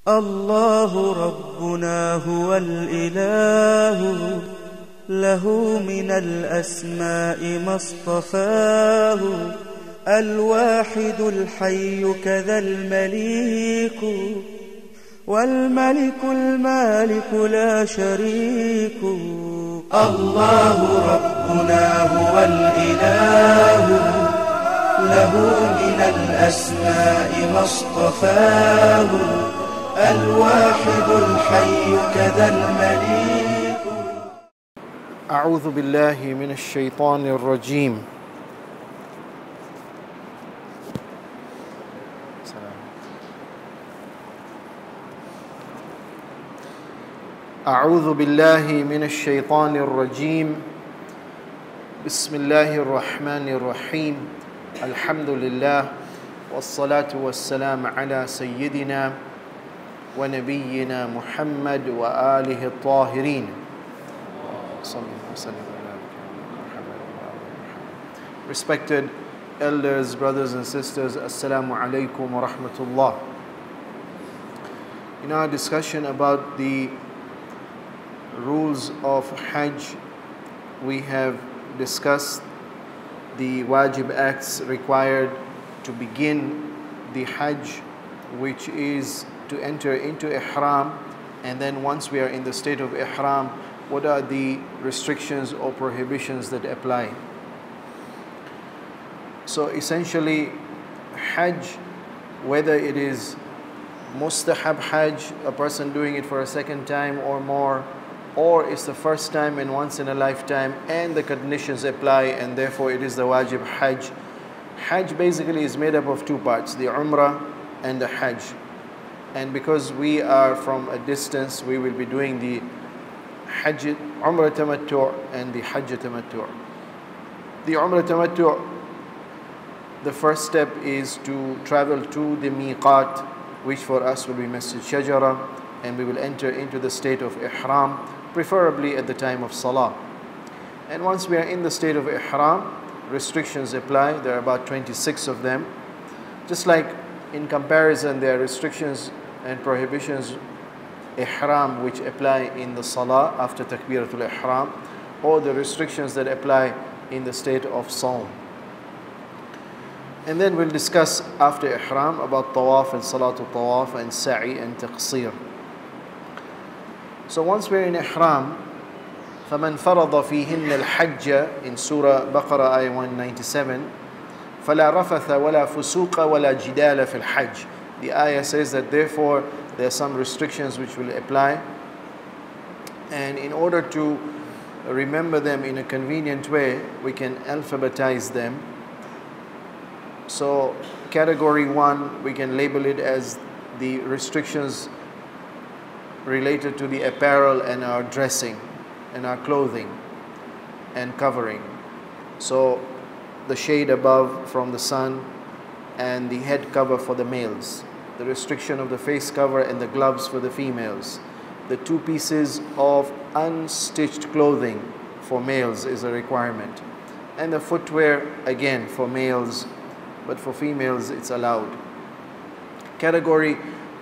الله ربنا هو الإله، له من الأسماء ما اصطفاه، الواحد الحي كذا المليك، والملك المالك لا شريك. الله ربنا هو الإله، له من الأسماء ما اصطفاه، الواحد الحي كذا المليك. أعوذ بالله من الشيطان الرجيم. أعوذ بالله من الشيطان الرجيم. بسم الله الرحمن الرحيم. الحمد لله والصلاة والسلام على سيدنا ونبينا محمد وآله الطاهرين. Respected elders, brothers and sisters, Assalamu alaikum wa rahmatullah. In our discussion about the rules of Hajj, we have discussed the wajib acts required to begin the Hajj, which is to enter into Ihram, and then once we are in the state of Ihram, what are the restrictions or prohibitions that apply. So essentially, Hajj, whether it is mustahab Hajj, a person doing it for a second time or more, or it's the first time and once in a lifetime, and the conditions apply, and therefore it is the wajib Hajj. Hajj basically is made up of two parts, the Umrah and the Hajj. And because we are from a distance, we will be doing the Hajj, Umrah Tamattu' and the Hajj Tamattu'. The Umrah Tamattu', the first step is to travel to the miqat, which for us will be Masjid Shajara, and we will enter into the state of Ihram, preferably at the time of Salah. And once we are in the state of Ihram, restrictions apply. There are about 26 of them. Just like in comparison, there are restrictions and prohibitions Ihram which apply in the Salah after Takbiratul Ihram, or the restrictions that apply in the state of Sawm. And then we'll discuss after Ihram about Tawaf and Salatul Tawaf and Sa'i and Taqsir. So once we're in Ihram, فَمَنْ فَرَضَ فِيهِنَّ الْحَجَّ in Surah Baqarah ayah 197, فَلَا رَفَثَ وَلَا فُسُوقَ وَلَا جِدَالَ فِي الْحَجِّ. The ayah says that therefore there are some restrictions which will apply, and in order to remember them in a convenient way, we can alphabetize them. So category 1, we can label it as the restrictions related to the apparel and our dressing and our clothing and covering. So the shade above from the sun and the head cover for the males, the restriction of the face cover and the gloves for the females, the 2 pieces of unstitched clothing for males is a requirement, and the footwear again for males, but for females it's allowed. Category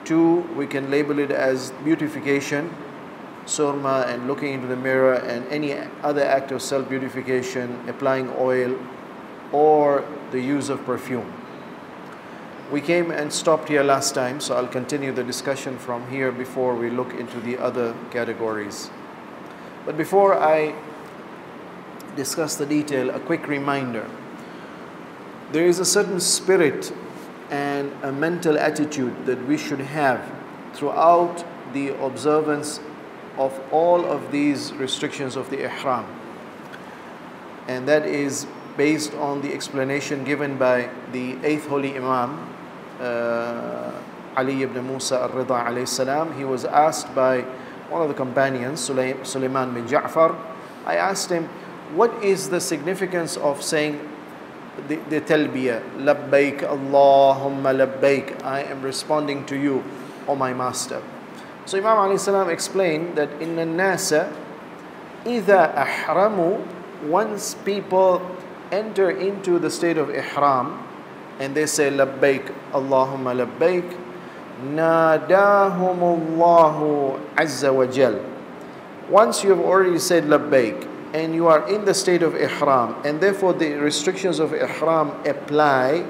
2, we can label it as beautification, surma and looking into the mirror and any other act of self-beautification, applying oil or the use of perfume. We came and stopped here last time, so I'll continue the discussion from here before we look into the other categories. But before I discuss the detail, a quick reminder. There is a certain spirit and a mental attitude that we should have throughout the observance of all of these restrictions of the Ihram. And that is based on the explanation given by the 8th Holy Imam, Ali ibn Musa al-Rida alayhi salam. He was asked by one of the companions, Sulaiman bin Ja'far. I asked him, what is the significance of saying the talbiyah, labbaik Allahumma labbaik, I am responding to you, O my master. So Imam alayhi salam explained that inna nasa idha ahramu, once people enter into the state of ihram and they say labbaik Allahumma labbaik, ناداهم الله عز وجل. Once you have already said labbaik and you are in the state of ihram, and therefore the restrictions of ihram apply,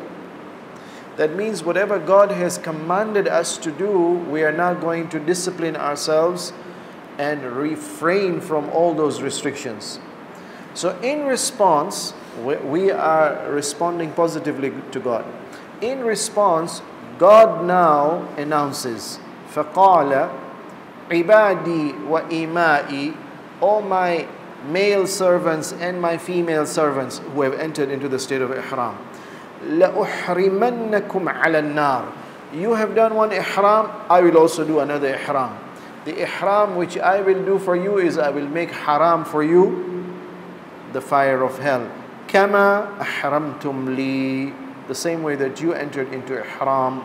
that means whatever God has commanded us to do, we are now going to discipline ourselves and refrain from all those restrictions. So in response, we are responding positively to God. In response, God now announces, فَقَالَ عِبَادِي وَإِمَائِي, all my male servants and my female servants who have entered into the state of ihram, لَأُحْرِمَنَّكُمْ عَلَى النَّارِ. You have done one ihram, I will also do another ihram. The ihram which I will do for you is I will make haram for you the fire of hell. كَمَا أَحْرَمْتُمْ لِي, the same way that you entered into ihram.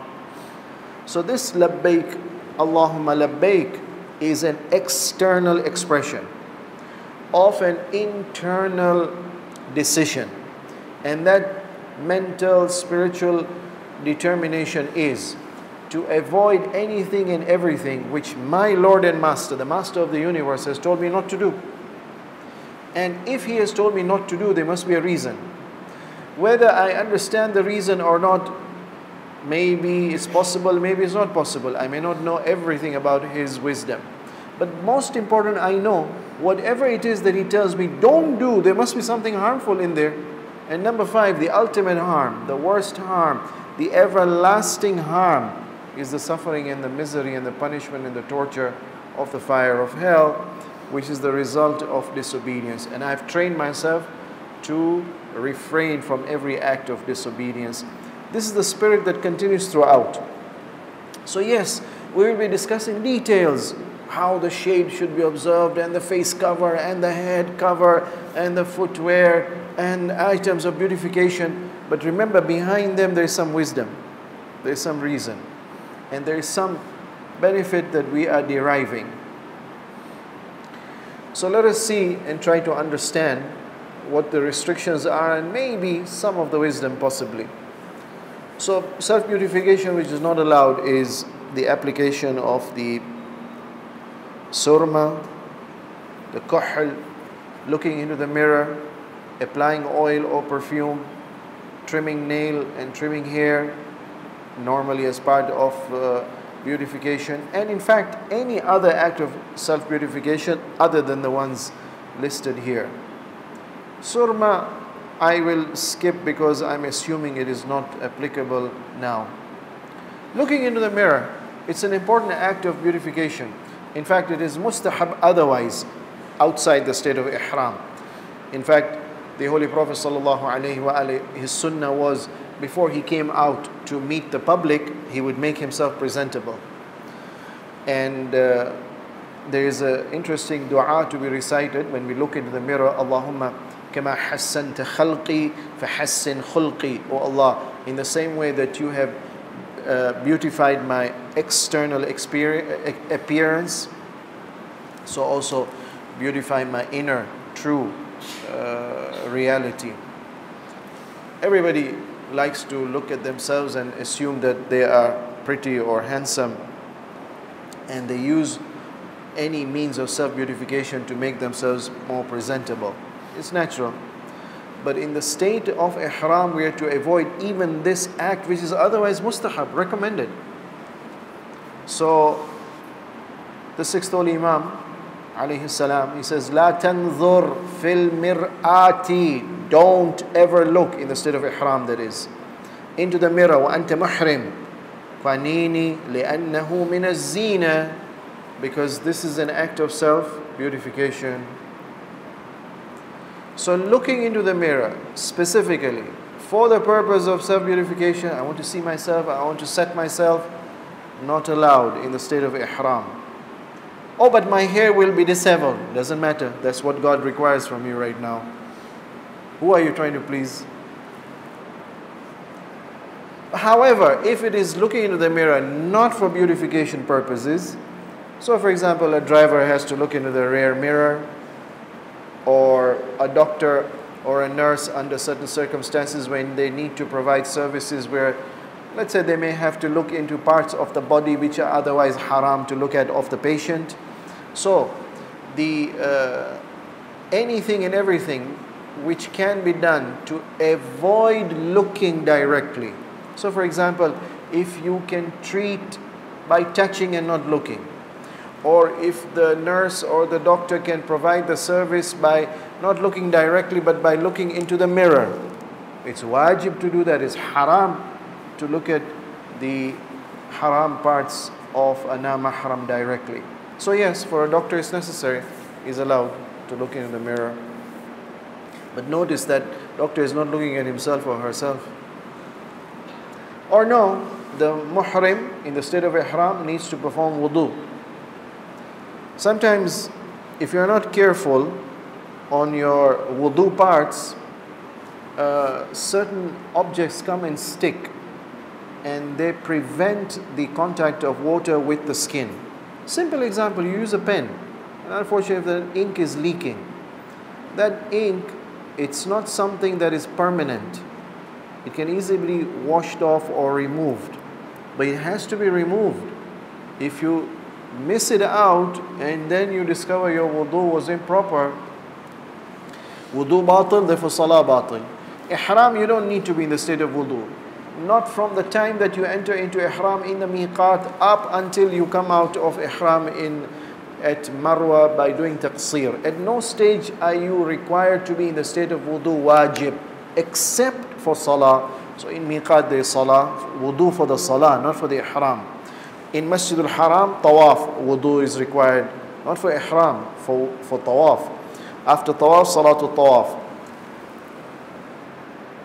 So this labbaik, Allahumma labbaik, is an external expression of an internal decision. And that mental, spiritual determination is to avoid anything and everything which my Lord and Master, the Master of the universe, has told me not to do. And if He has told me not to do, there must be a reason. Whether I understand the reason or not, maybe it's possible, maybe it's not possible. I may not know everything about His wisdom. But most important, I know whatever it is that He tells me don't do, there must be something harmful in there. And number 5, the ultimate harm, the worst harm, the everlasting harm is the suffering and the misery and the punishment and the torture of the fire of hell, which is the result of disobedience. And I've trained myself to refrain from every act of disobedience. This is the spirit that continues throughout. So yes, we will be discussing details, how the shade should be observed, and the face cover, and the head cover, and the footwear, and items of beautification. But remember, behind them there is some wisdom, there is some reason, and there is some benefit that we are deriving. So let us see and try to understand what the restrictions are, and maybe some of the wisdom possibly. So self-beautification which is not allowed is the application of the surma, the kuhl, looking into the mirror, applying oil or perfume, trimming nail and trimming hair, normally as part of beautification, and in fact any other act of self-beautification other than the ones listed here. Surma I will skip because I'm assuming it is not applicable now. Looking into the mirror, it's an important act of beautification. In fact, it is mustahab otherwise outside the state of ihram. In fact, the Holy Prophet ﷺ, his sunnah was, before he came out to meet the public, he would make himself presentable. And there is an interesting dua to be recited when we look into the mirror. Allahumma kama hassanta khalqi fahassin khulqi. O Allah, in the same way that you have beautified my external appearance, so also beautify my inner true reality. Everybody likes to look at themselves and assume that they are pretty or handsome, and they use any means of self-beautification to make themselves more presentable. It's natural. But in the state of ihram, we are to avoid even this act which is otherwise mustahab, recommended. So the sixth holy Imam, alayhi salam, he says, La tanzur fil mir'ati, don't ever look, in the state of ihram that is, into the mirror, wa anta muhrim, fanini li'annahu min az-zina, because this is an act of self-beautification. So looking into the mirror specifically for the purpose of self-beautification, I want to see myself, I want to set myself, not allowed in the state of ihram. Oh, but my hair will be disheveled. Doesn't matter. That's what God requires from you right now. Who are you trying to please? However, if it is looking into the mirror not for beautification purposes, so for example, a driver has to look into the rear mirror, or a doctor or a nurse under certain circumstances when they need to provide services where let's say they may have to look into parts of the body which are otherwise haram to look at of the patient. So anything and everything which can be done to avoid looking directly. So for example, if you can treat by touching and not looking, or if the nurse or the doctor can provide the service by not looking directly but by looking into the mirror, it's wajib to do that. It's haram to look at the haram parts of a na-mahram directly. So yes, for a doctor it's necessary, he's allowed to look into the mirror. But notice that doctor is not looking at himself or herself. Or no, the muhrim in the state of ihram needs to perform wudu. Sometimes if you're not careful on your wudu parts, certain objects come and stick and they prevent the contact of water with the skin. Simple example, you use a pen and unfortunately the ink is leaking. That ink, it's not something that is permanent. It can easily be washed off or removed, but it has to be removed. If you miss it out and then you discover your wudu was improper, wudu batil, therefore salah batil. Ihram, you don't need to be in the state of wudu. Not from the time that you enter into ihram in the miqat up until you come out of ihram at Marwa by doing taqsir. At no stage are you required to be in the state of wudu wajib, except for salah. So in miqat there is salah, wudu for the salah, not for the ihram. In Masjid al-Haram, tawaf, wudu is required, not for ihram, for tawaf. After tawaf, salatul tawaf.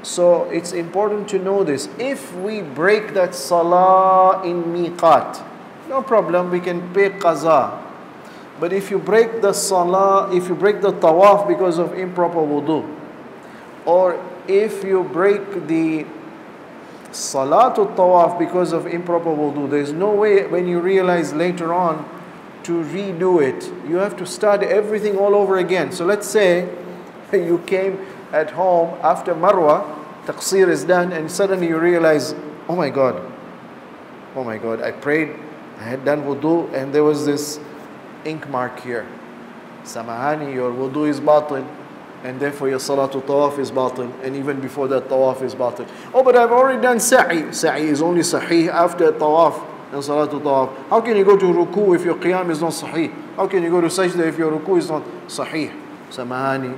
So it's important to know this. If we break that salah in miqat, no problem, we can pay qaza. But if you break the salah, if you break the tawaf because of improper wudu, or if you break the salatul tawaf because of improper wudu, there's no way when you realize later on to redo it. You have to start everything all over again. So let's say you came at home after Marwa, taqsir is done, and suddenly you realize, oh my God, I prayed, I had done wudu, and there was this ink mark here. Samahani, your wudu is batil, and therefore your salatul tawaf is batil, and even before that tawaf is batil. Oh, but I've already done sa'i. Sa'i is only sahih after tawaf and salatul tawaf. How can you go to ruku if your qiyam is not sahih? How can you go to sajda if your ruku is not sahih? Samahani,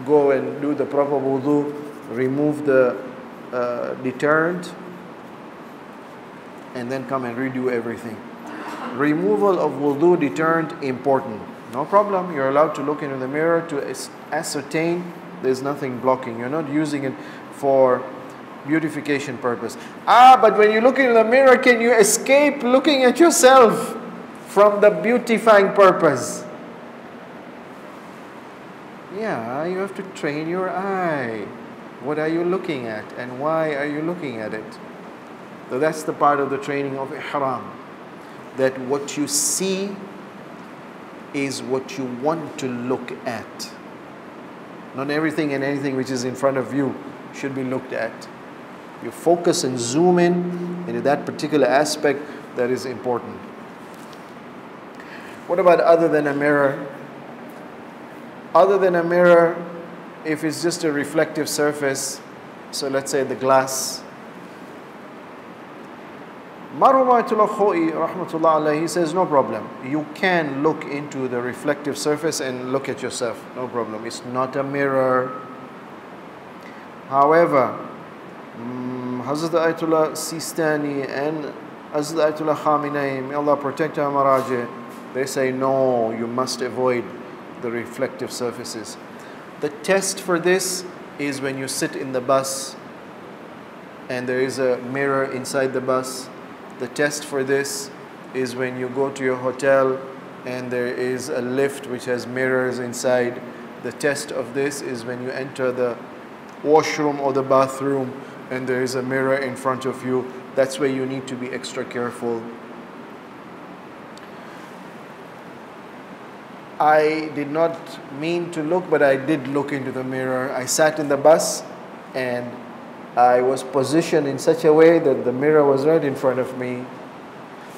go and do the proper wudu, remove the deterrent, and then come and redo everything. Removal of wudu deterrent, important. No problem, you're allowed to look into the mirror to ascertain there's nothing blocking. You're not using it for beautification purpose. But when you look into the mirror, can you escape looking at yourself from the beautifying purpose? Yeah, you have to train your eye. What are you looking at and why are you looking at it? So that's the part of the training of ihram. That what you see is what you want to look at. Not everything and anything which is in front of you should be looked at. You focus and zoom in into that particular aspect that is important. What about other than a mirror? Other than a mirror, if it's just a reflective surface, so let's say the glass. Marwatul Khoi, rahmatullah alayhi, he says no problem. You can look into the reflective surface and look at yourself. No problem. It's not a mirror. However, Hazrat Ayatollah Sistani and Hazrat Ayatollah Khamenei, may Allah protect our Maraji, they say no, you must avoid the reflective surfaces. The test for this is when you sit in the bus and there is a mirror inside the bus. The test for this is when you go to your hotel and there is a lift which has mirrors inside. The test of this is when you enter the washroom or the bathroom and there is a mirror in front of you. That's where you need to be extra careful. I did not mean to look, but I did look into the mirror. I sat in the bus and I was positioned in such a way that the mirror was right in front of me.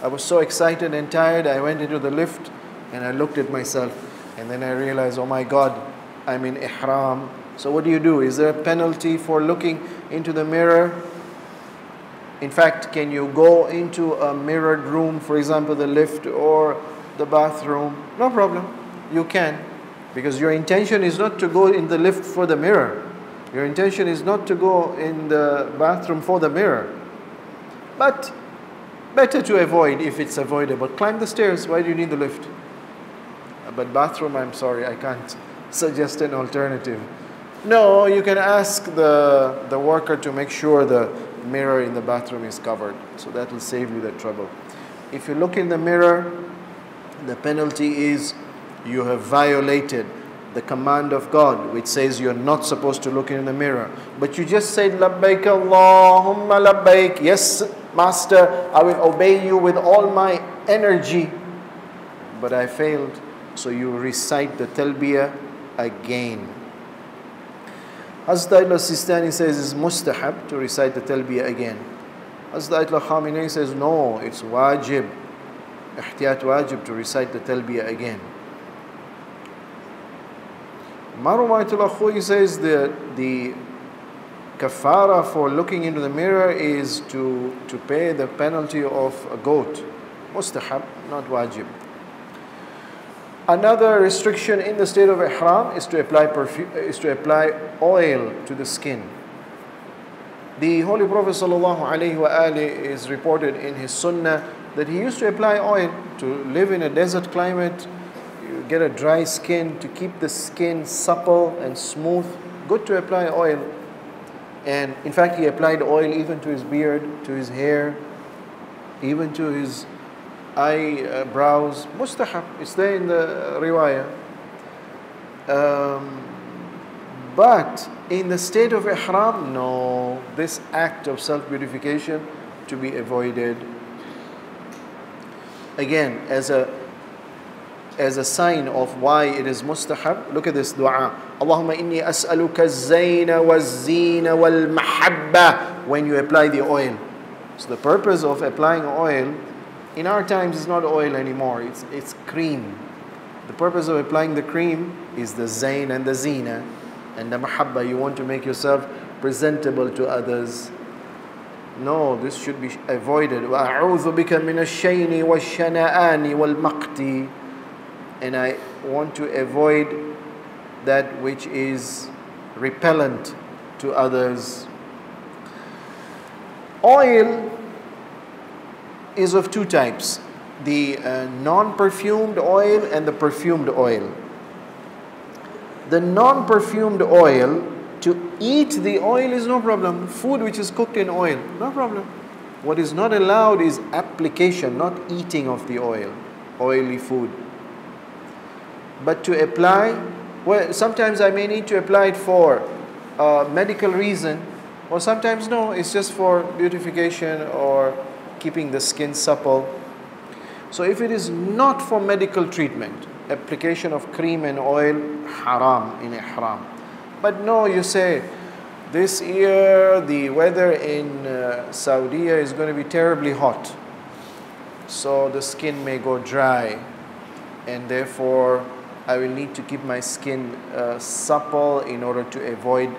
I was so excited and tired. I went into the lift and I looked at myself, and then I realized, oh my God, I'm in ihram. So what do? Is there a penalty for looking into the mirror? In fact, can you go into a mirrored room, for example, the lift or the bathroom? No problem. You can, because your intention is not to go in the lift for the mirror. Your intention is not to go in the bathroom for the mirror. But better to avoid if it's avoidable. Climb the stairs. Why do you need the lift? But bathroom, I'm sorry, I can't suggest an alternative. No, you can ask the worker to make sure the mirror in the bathroom is covered. So that will save you the trouble. If you look in the mirror, the penalty is you have violated the command of God, which says you're not supposed to look in the mirror. But you just said, Labbaik Allahumma labbaik. Yes, Master, I will obey you with all my energy. But I failed. So you recite the talbiyah again. Hazrat Ayatollah Sistani says it's mustahab to recite the talbiyah again. Hazrat Ayatollah Khamenei says no, it's wajib. Ihtiyat wajib to recite the talbiyah again. Marum Ayatollah Khoi says that the kafara for looking into the mirror is to pay the penalty of a goat. Mustahab, not wajib. Another restriction in the state of ihram is to apply oil to the skin. The Holy Prophet ﷺ is reported in his sunnah that he used to apply oil. To live in a desert climate, you get a dry skin, to keep the skin supple and smooth, good to apply oil. And in fact, he applied oil even to his beard, to his hair, even to his eyebrows. Mustahab, it's there in the riwayah. But in the state of ihram, no, this act of self-purification to be avoided. Again, as a sign of why it is mustahab, look at this dua. Allahumma inni as'aluka az-zayna waz-zina wal-mahabba, when you apply the oil. So the purpose of applying oil in our times is not oil anymore, it's cream. The purpose of applying the cream is the zayn and the zina and the mahabba. You want to make yourself presentable to others. No, this should be avoided. وَأَعُوذُ بِكَ مِنَ الشَّيْنِ وَالشَّنَآنِ وَالْمَقْتِ. And I want to avoid that which is repellent to others. Oil is of two types, the non-perfumed oil and the perfumed oil. The non-perfumed oil, to eat the oil is no problem. Food which is cooked in oil, no problem. What is not allowed is application, not eating of the oil, oily food. But to apply, well, sometimes I may need to apply it for medical reason, or sometimes no, it's just for beautification or keeping the skin supple. So if it is not for medical treatment, application of cream and oil, haram in ihram. But no, you say, this year the weather in Saudi is going to be terribly hot, so the skin may go dry, and therefore I will need to keep my skin supple in order to avoid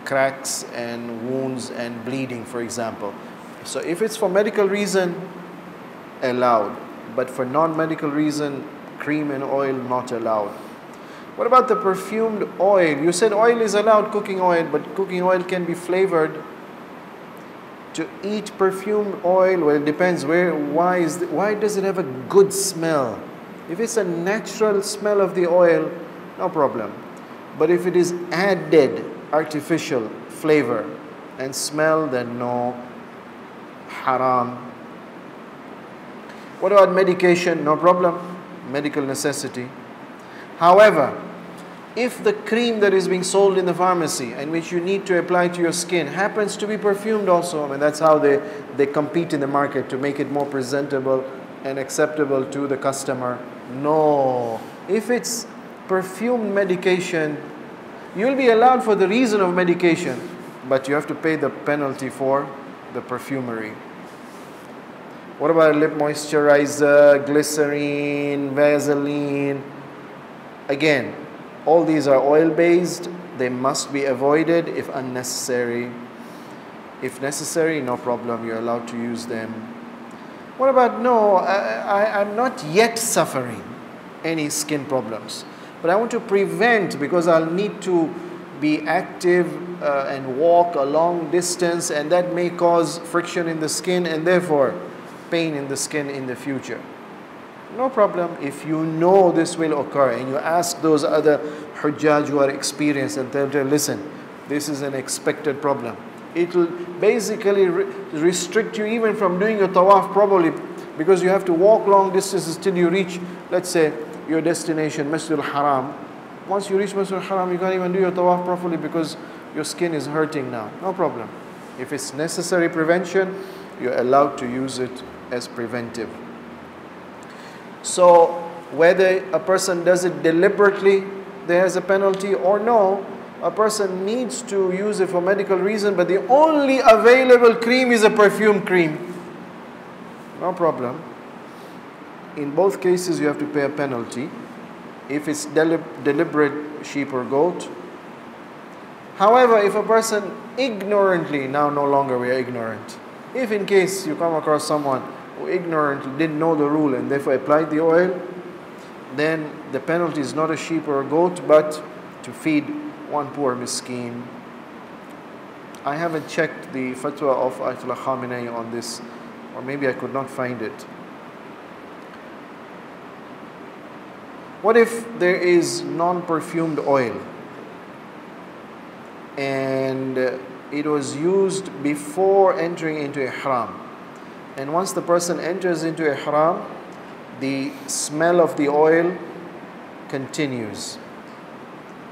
cracks and wounds and bleeding, for example. So if it's for medical reason, allowed. But for non-medical reason, cream and oil not allowed. What about the perfumed oil? You said oil is allowed, cooking oil, but cooking oil can be flavored. To eat perfumed oil, well, it depends why does it have a good smell? If it's a natural smell of the oil, no problem. But if it is added artificial flavor and smell, then no, haram. What about medication? No problem, medical necessity. However, if the cream that is being sold in the pharmacy and which you need to apply to your skin happens to be perfumed also, I mean, that's how they compete in the market to make it more presentable and acceptable to the customer. No. If it's perfumed medication, you'll be allowed for the reason of medication. but you have to pay the penalty for the perfumery. What about lip moisturizer, glycerine, Vaseline? Again, all these are oil-based. They must be avoided if unnecessary. If necessary, no problem, you're allowed to use them. What about, no, I'm not yet suffering any skin problems, but I want to prevent, because I'll need to be active and walk a long distance, and that may cause friction in the skin and therefore pain in the skin in the future. No problem if you know this will occur and you ask those other Hujjaj who are experienced and tell them, listen, this is an expected problem. It will basically restrict you even from doing your tawaf properly, because you have to walk long distances till you reach, let's say, your destination, Masjid al-Haram. Once you reach Masjid al-Haram, you can't even do your tawaf properly because your skin is hurting now. No problem. If it's necessary prevention, you're allowed to use it as preventive. So whether a person does it deliberately, there is a penalty, or no, a person needs to use it for medical reason, but the only available cream is a perfume cream. No problem. In both cases, you have to pay a penalty. If it's deliberate sheep or goat. However, if a person ignorantly, now no longer we are ignorant. If in case you come across someone who ignorantly didn't know the rule and therefore applied the oil, then the penalty is not a sheep or a goat, but to feed one poor miskin. I haven't checked the fatwa of Ayatollah Khamenei on this, or maybe I could not find it. What if there is non-perfumed oil and it was used before entering into ihram, and once the person enters into ihram, the smell of the oil continues?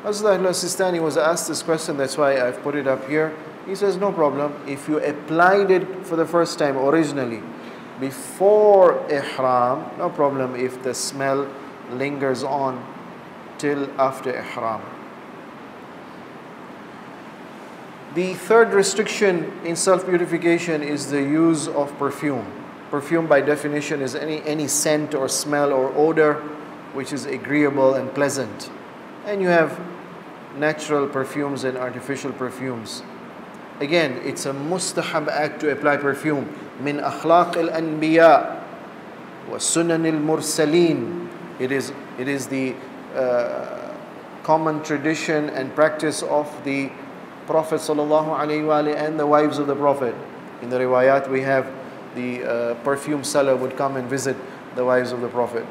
Hazrat al-Sistani was asked this question, that's why I've put it up here. He says, no problem, if you applied it for the first time originally before ihram, no problem if the smell lingers on till after ihram. The third restriction in self-purification is the use of perfume. Perfume by definition is any scent or smell or odor which is agreeable and pleasant. And you have natural perfumes and artificial perfumes. Again, it's a mustahab act to apply perfume. Min akhlaq al-anbiya wa sunan al-mursaleen. It is the common tradition and practice of the Prophet ﷺ and the wives of the Prophet. In the riwayat we have the perfume seller would come and visit the wives of the Prophet.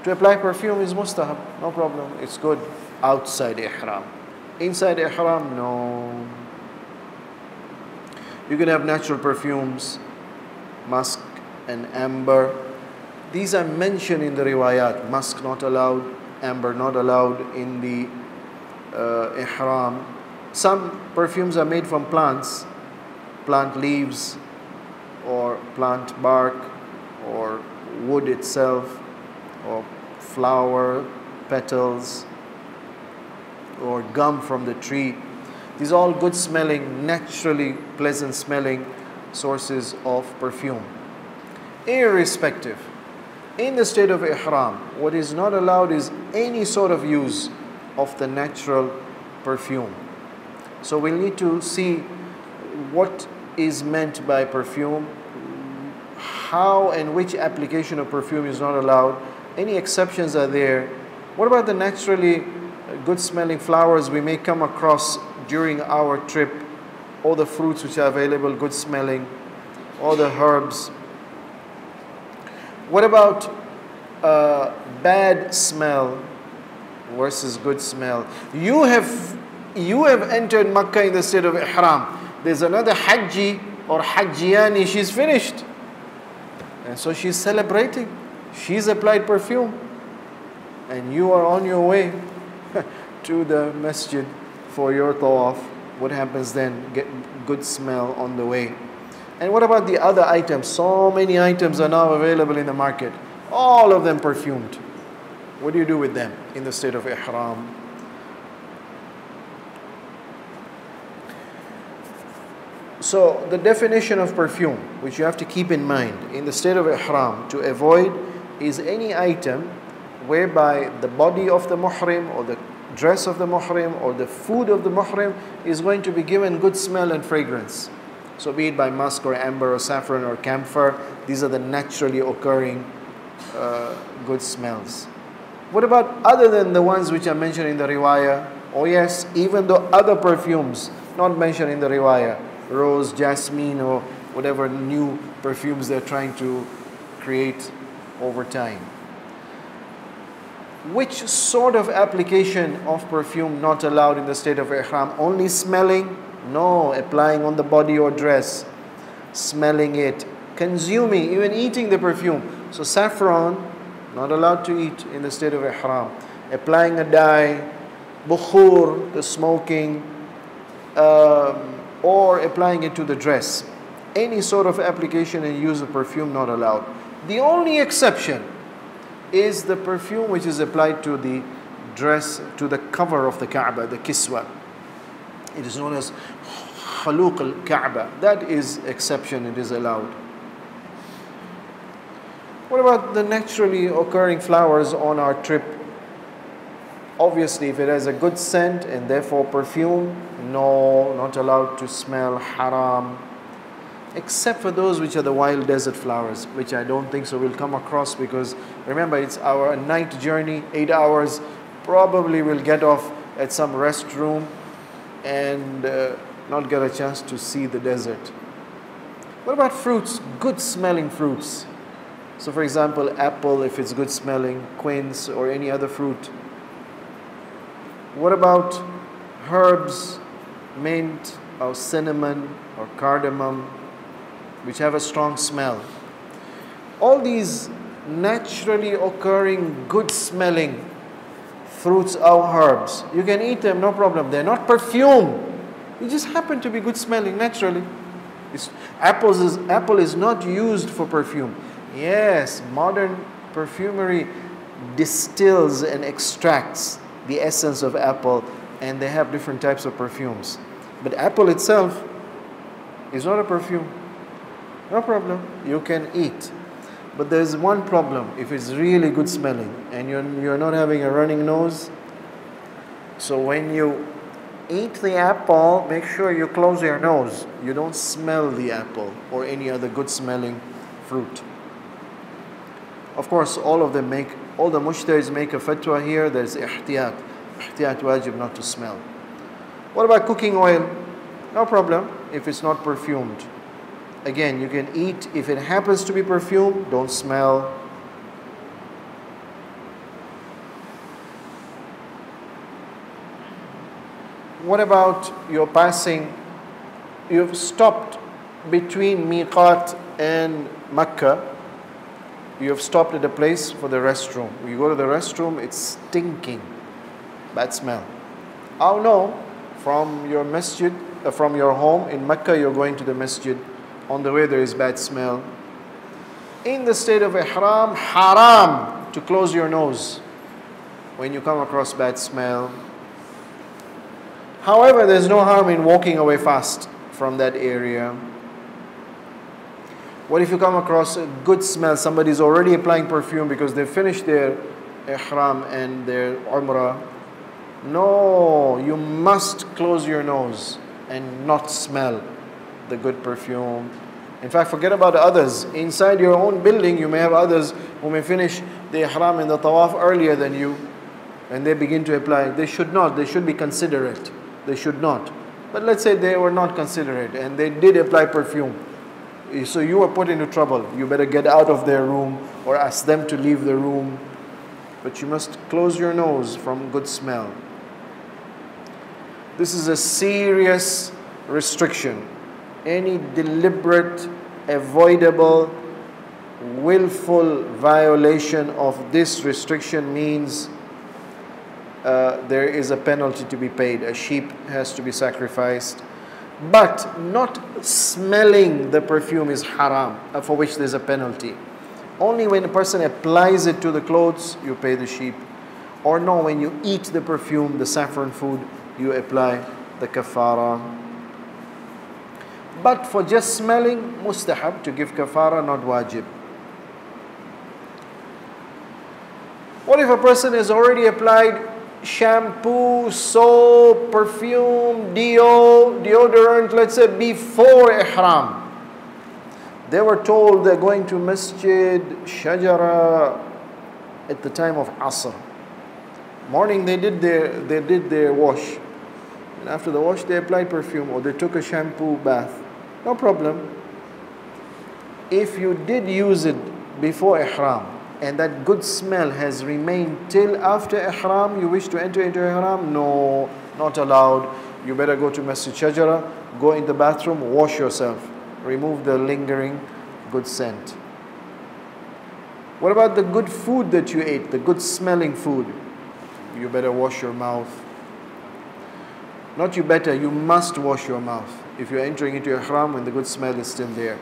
To apply perfume is mustahab, no problem, it's good outside ihram. Inside ihram, no. You can have natural perfumes, musk and amber. These are mentioned in the riwayat. Musk not allowed, amber not allowed in the ihram. Some perfumes are made from plants, plant leaves or plant bark or wood itself or flower petals or gum from the tree. These are all good smelling, naturally pleasant smelling sources of perfume. Irrespective, in the state of ihram, what is not allowed is any sort of use of the natural perfume. So we'll need to see what is meant by perfume, how and which application of perfume is not allowed, any exceptions are there. What about the naturally good smelling flowers we may come across during our trip, all the fruits which are available, good smelling, all the herbs? What about bad smell versus good smell? You have entered Makkah in the state of ihram. There's another Hajji or Hajjiyani, she's finished. And so she's celebrating. She's applied perfume. And you are on your way to the masjid for your tawaf. What happens then? Get good smell on the way. And what about the other items? So many items are now available in the market. All of them perfumed. What do you do with them in the state of ihram? So the definition of perfume, which you have to keep in mind in the state of ihram to avoid, is any item whereby the body of the muhrim or the dress of the muhrim or the food of the muhrim is going to be given good smell and fragrance. So be it by musk or amber or saffron or camphor, these are the naturally occurring good smells. What about other than the ones which are mentioned in the riwayah? Oh yes, even though other perfumes not mentioned in the riwayah, rose, jasmine, or whatever new perfumes they're trying to create over time. Which sort of application of perfume not allowed in the state of ihram? Only smelling? No, applying on the body or dress, smelling it, consuming, even eating the perfume. So saffron, not allowed to eat in the state of ihram. Applying a dye, bukhur, the smoking, or applying it to the dress. Any sort of application and use of perfume not allowed. The only exception is the perfume which is applied to the dress, to the cover of the Kaaba, the kiswa. It is known as khaluq al-Kaaba. That is exception, it is allowed. What about the naturally occurring flowers on our trip? Obviously, if it has a good scent and therefore perfume, no, not allowed to smell, haram. Except for those which are the wild desert flowers, which I don't think so we'll come across, because remember, it's our night journey, 8 hours. Probably we'll get off at some restroom and not get a chance to see the desert. What about fruits? Good smelling fruits. So for example, apple, if it's good smelling, quince or any other fruit. What about herbs, mint or cinnamon or cardamom, which have a strong smell? All these naturally occurring, good smelling fruits or herbs, you can eat them, no problem. They're not perfume. They just happen to be good smelling naturally. Apple is not used for perfume. Yes, modern perfumery distills and extracts the essence of apple, and they have different types of perfumes. But apple itself is not a perfume. No problem, you can eat. But there's one problem: if it's really good smelling and you're not having a running nose, so when you eat the apple, make sure you close your nose. You don't smell the apple or any other good smelling fruit. Of course, all the mushtaris make a fatwa here. There's ihtiyat wajib, not to smell. What about cooking oil? No problem if it's not perfumed. Again, you can eat. If it happens to be perfumed, don't smell. What about you've stopped between Miqat and Mecca. You have stopped at a place for the restroom. You go to the restroom, it's stinking. Bad smell. Oh no, from your masjid, from your home in Mecca, you're going to the masjid. On the way there is bad smell. In the state of ihram, haram to close your nose when you come across bad smell. However, there's no harm in walking away fast from that area. What if you come across a good smell? Somebody's already applying perfume because they finished their ihram and their umrah. No, you must close your nose and not smell the good perfume. In fact, forget about others. Inside your own building, you may have others who may finish the ihram and the tawaf earlier than you, and they begin to apply. They should not. They should be considerate. They should not. But let's say they were not considerate and they did apply perfume. So you were put into trouble. You better get out of their room or ask them to leave the room. But you must close your nose from good smell. This is a serious restriction. Any deliberate, avoidable, willful violation of this restriction means there is a penalty to be paid. A sheep has to be sacrificed. But not smelling the perfume is haram, for which there's a penalty. Only when a person applies it to the clothes, you pay the sheep. Or no, when you eat the perfume, the saffron food, you apply the kafara. But for just smelling, mustahab to give kafara, not wajib. What if a person has already applied shampoo, soap, perfume, deodorant, let's say before ihram? They were told they're going to Masjid Shajara at the time of Asr. Morning they did their wash. And after the wash they applied perfume or they took a shampoo bath. No problem. If you did use it before ihram and that good smell has remained till after ihram, you wish to enter into ihram? No, not allowed. You better go to Masjid Shajara, go in the bathroom, wash yourself. Remove the lingering good scent. What about the good food that you ate, the good smelling food? You better wash your mouth. Not you better, you must wash your mouth if you're entering into ihram when the good smell is still there.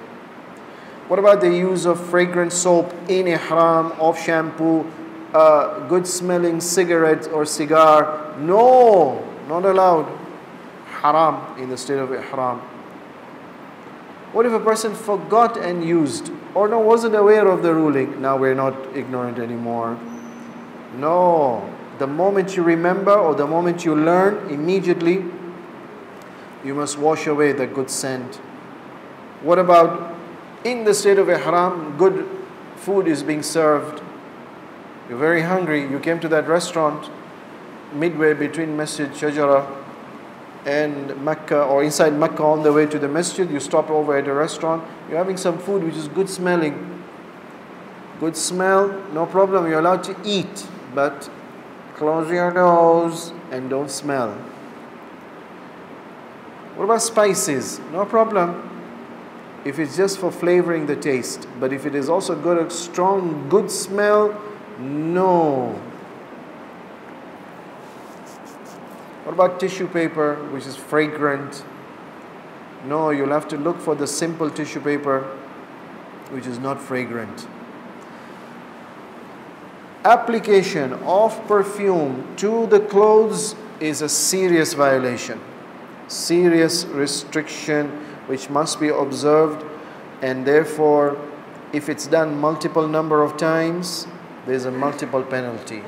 What about the use of fragrant soap in ihram, of shampoo, good smelling cigarette or cigar? No, not allowed. Haram in the state of ihram. What if a person forgot and used or wasn't aware of the ruling? Now we're not ignorant anymore. No. The moment you remember or the moment you learn, immediately you must wash away the good scent. What about in the state of ihram, good food is being served. You're very hungry. You came to that restaurant midway between Masjid Shajara and Mecca or inside Mecca on the way to the masjid. You stop over at a restaurant. You're having some food which is good smelling. Good smell, no problem. You're allowed to eat. But close your nose and don't smell. What about spices? No problem. If it's just for flavoring the taste. But if it is also got a strong, good smell, no. What about tissue paper, which is fragrant? No, you'll have to look for the simple tissue paper, which is not fragrant. Application of perfume to the clothes is a serious violation. Serious restriction which must be observed, and therefore if it's done multiple number of times, there's a multiple penalty.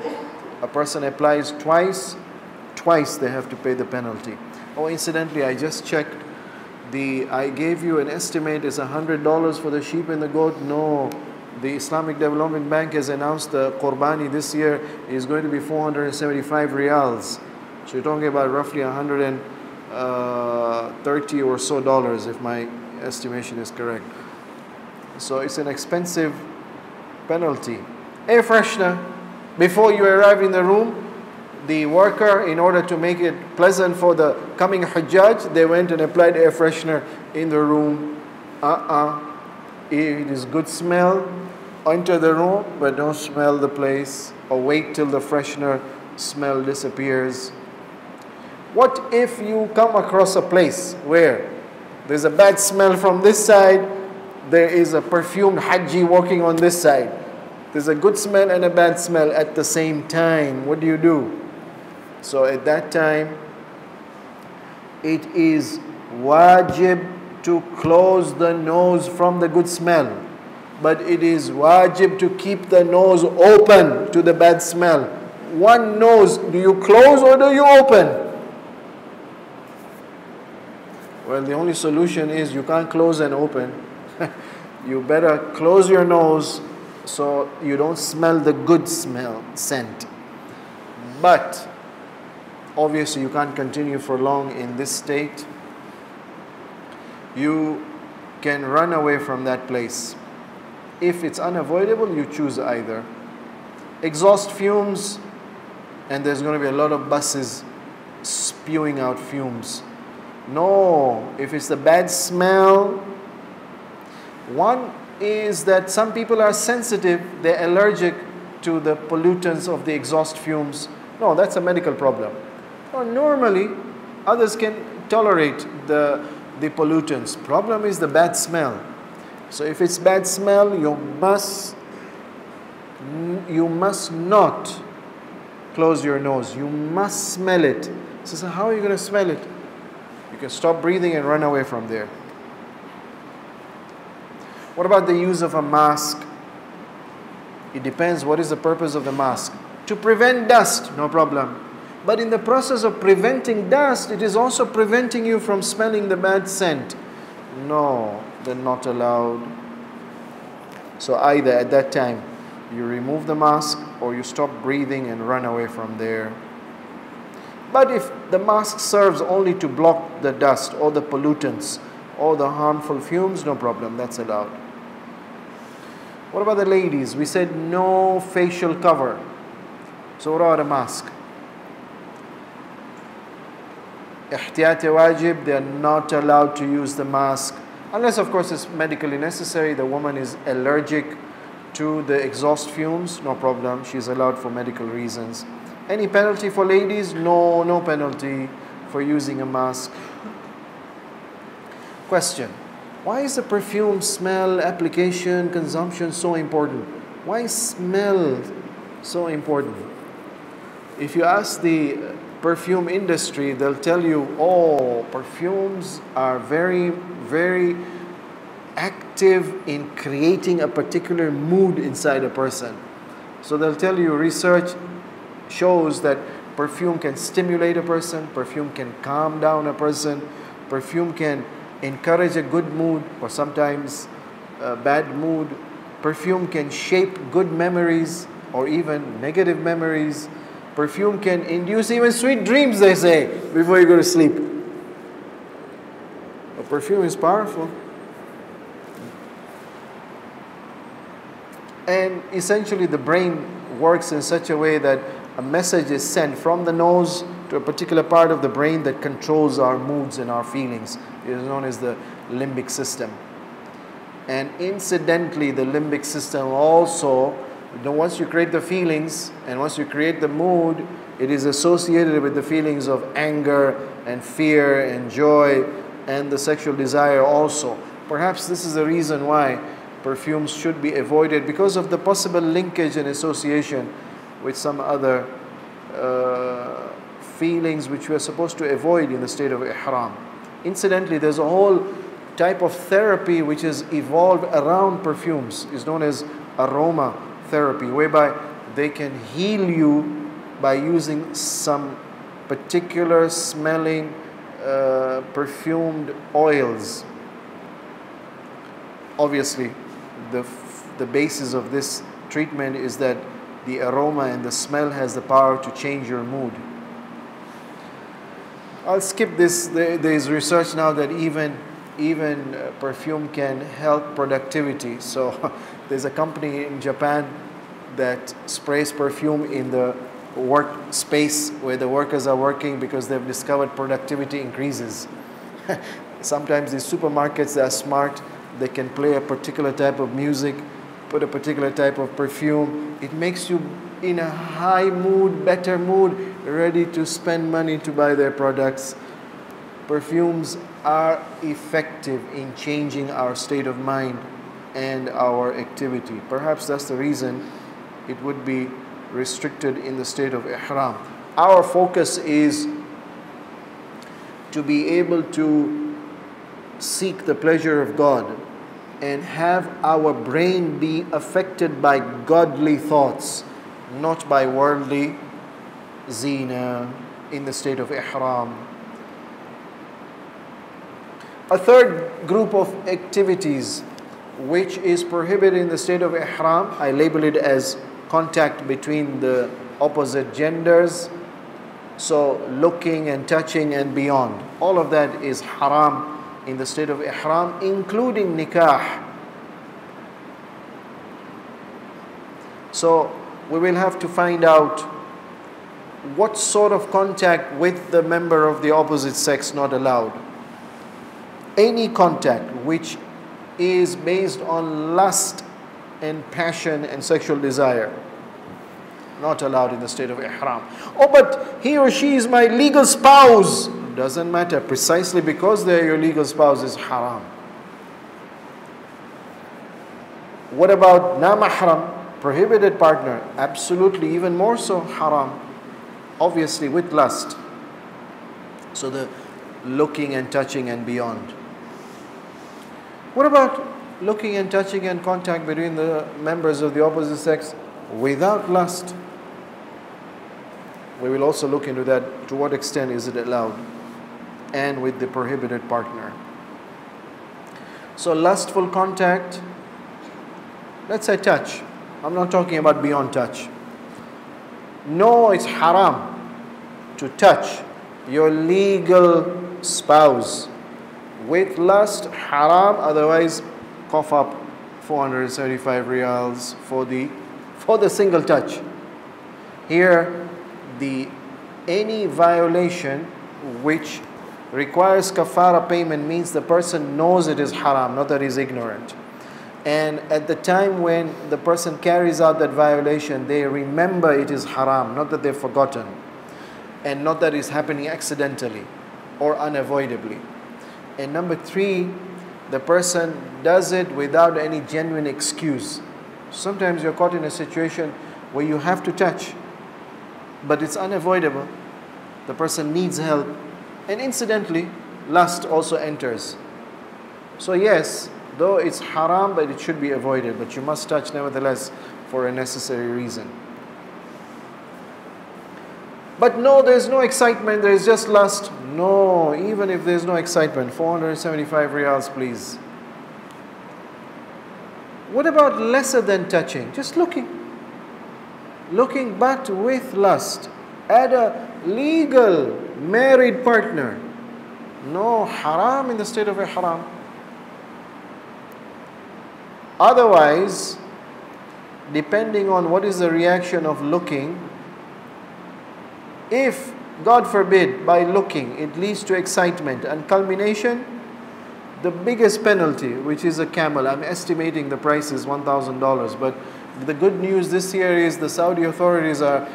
A person applies twice they have to pay the penalty. Oh, incidentally, I just checked. I gave you an estimate is $100 for the sheep and the goat. No, the Islamic Development Bank has announced the Qurbani this year is going to be 475 riyals. So you're talking about roughly 130 or so dollars, if my estimation is correct. So it's an expensive penalty. Air freshener. Before you arrive in the room, the worker, in order to make it pleasant for the coming Hajjaj, they went and applied air freshener in the room. It is good smell. Enter the room, but don't smell the place, or wait till the freshener smell disappears. What if you come across a place where there's a bad smell from this side, there is a perfumed Hajji walking on this side. There's a good smell and a bad smell at the same time. What do? So at that time, it is wajib to close the nose from the good smell. But it is wajib to keep the nose open to the bad smell. One nose, do you close or do you open? Well, the only solution is you can't close and open. You better close your nose so you don't smell the good scent. But obviously you can't continue for long in this state. You can run away from that place. If it's unavoidable, you choose either. Exhaust fumes, and there's going to be a lot of buses spewing out fumes. No, if it's the bad smell, one is that some people are sensitive, they're allergic to the pollutants of the exhaust fumes. No, that's a medical problem. Or normally, others can tolerate the pollutants. Problem is the bad smell. So if it's bad smell, you must not close your nose. You must smell it. So how are you going to smell it? You can stop breathing and run away from there. What about the use of a mask? It depends what is the purpose of the mask. To prevent dust, no problem. But in the process of preventing dust, it is also preventing you from smelling the bad scent. No, they're not allowed. So either at that time, you remove the mask or you stop breathing and run away from there. But if the mask serves only to block the dust or the pollutants or the harmful fumes, no problem, that's allowed. What about the ladies? We said no facial cover. So what about a mask? Ihtiyat wajib, they are not allowed to use the mask. Unless of course it's medically necessary, the woman is allergic to the exhaust fumes, no problem, she's allowed for medical reasons. Any penalty for ladies? No penalty for using a mask. Question: why is the perfume smell, application, consumption so important? Why is smell so important? If you ask the perfume industry, they'll tell you, oh, perfumes are very, very active in creating a particular mood inside a person. So they'll tell you research shows that perfume can stimulate a person, perfume can calm down a person, perfume can encourage a good mood or sometimes a bad mood. Perfume can shape good memories or even negative memories. Perfume can induce even sweet dreams, they say, before you go to sleep. A perfume is powerful. And essentially the brain works in such a way that a message is sent from the nose to a particular part of the brain that controls our moods and our feelings. It is known as the limbic system. And incidentally, the limbic system also, once you create the feelings and once you create the mood, it is associated with the feelings of anger and fear and joy and the sexual desire also. Perhaps this is the reason why perfumes should be avoided, because of the possible linkage and association with some other feelings which we are supposed to avoid in the state of ihram. Incidentally, there's a whole type of therapy which has evolved around perfumes. It's known as aroma therapy, whereby they can heal you by using some particular smelling perfumed oils. Obviously, the basis of this treatment is that the aroma and the smell has the power to change your mood. I'll skip this. There is research now that even perfume can help productivity. So there's a company in Japan that sprays perfume in the workspace where the workers are working because they've discovered productivity increases. Sometimes these supermarkets, they are smart. They can play a particular type of music, put a particular type of perfume. It makes you in a high mood, better mood, ready to spend money to buy their products. Perfumes are effective in changing our state of mind and our activity. Perhaps that's the reason it would be restricted in the state of ihram. Our focus is to be able to seek the pleasure of God and have our brain be affected by godly thoughts, not by worldly zina in the state of ihram. A third group of activities which is prohibited in the state of ihram, I label it as contact between the opposite genders. So looking and touching and beyond. All of that is haram in the state of ihram, including nikah. So we will have to find out what sort of contact with the member of the opposite sex not allowed. Any contact which is based on lust and passion and sexual desire, not allowed in the state of ihram. Oh, but he or she is my legal spouse. Doesn't matter. Precisely because they're your legal spouse is haram. What about na mahram, prohibited partner? Absolutely, even more so haram. Obviously with lust. So the looking and touching and beyond. What about looking and touching and contact between the members of the opposite sex without lust. We will also look into that, to what extent is it allowed, and with the prohibited partner. So lustful contact, let's say touch. I'm not talking about beyond touch. No, it's haram to touch your legal spouse with lust, haram. Otherwise, cough up 475 riyals for the single touch. Here, any violation which requires kafara payment means the person knows it is haram, not that he's ignorant. And at the time when the person carries out that violation, they remember it is haram, not that they've forgotten, and not that it's happening accidentally or unavoidably. And number three, the person does it without any genuine excuse. Sometimes you're caught in a situation where you have to touch, but it's unavoidable. The person needs help. And incidentally, lust also enters. So yes, though it's haram, but it should be avoided. But you must touch nevertheless for a necessary reason. But no, there's no excitement, there's just lust. No, even if there's no excitement, 475 riyals please. What about lesser than touching? Just looking. Looking but with lust at a legal married partner. No, haram in the state of ihram. Otherwise, depending on what is the reaction of looking, if, God forbid, by looking it leads to excitement and culmination, the biggest penalty, which is a camel, I'm estimating the price is $1,000, but the good news this year is the Saudi authorities are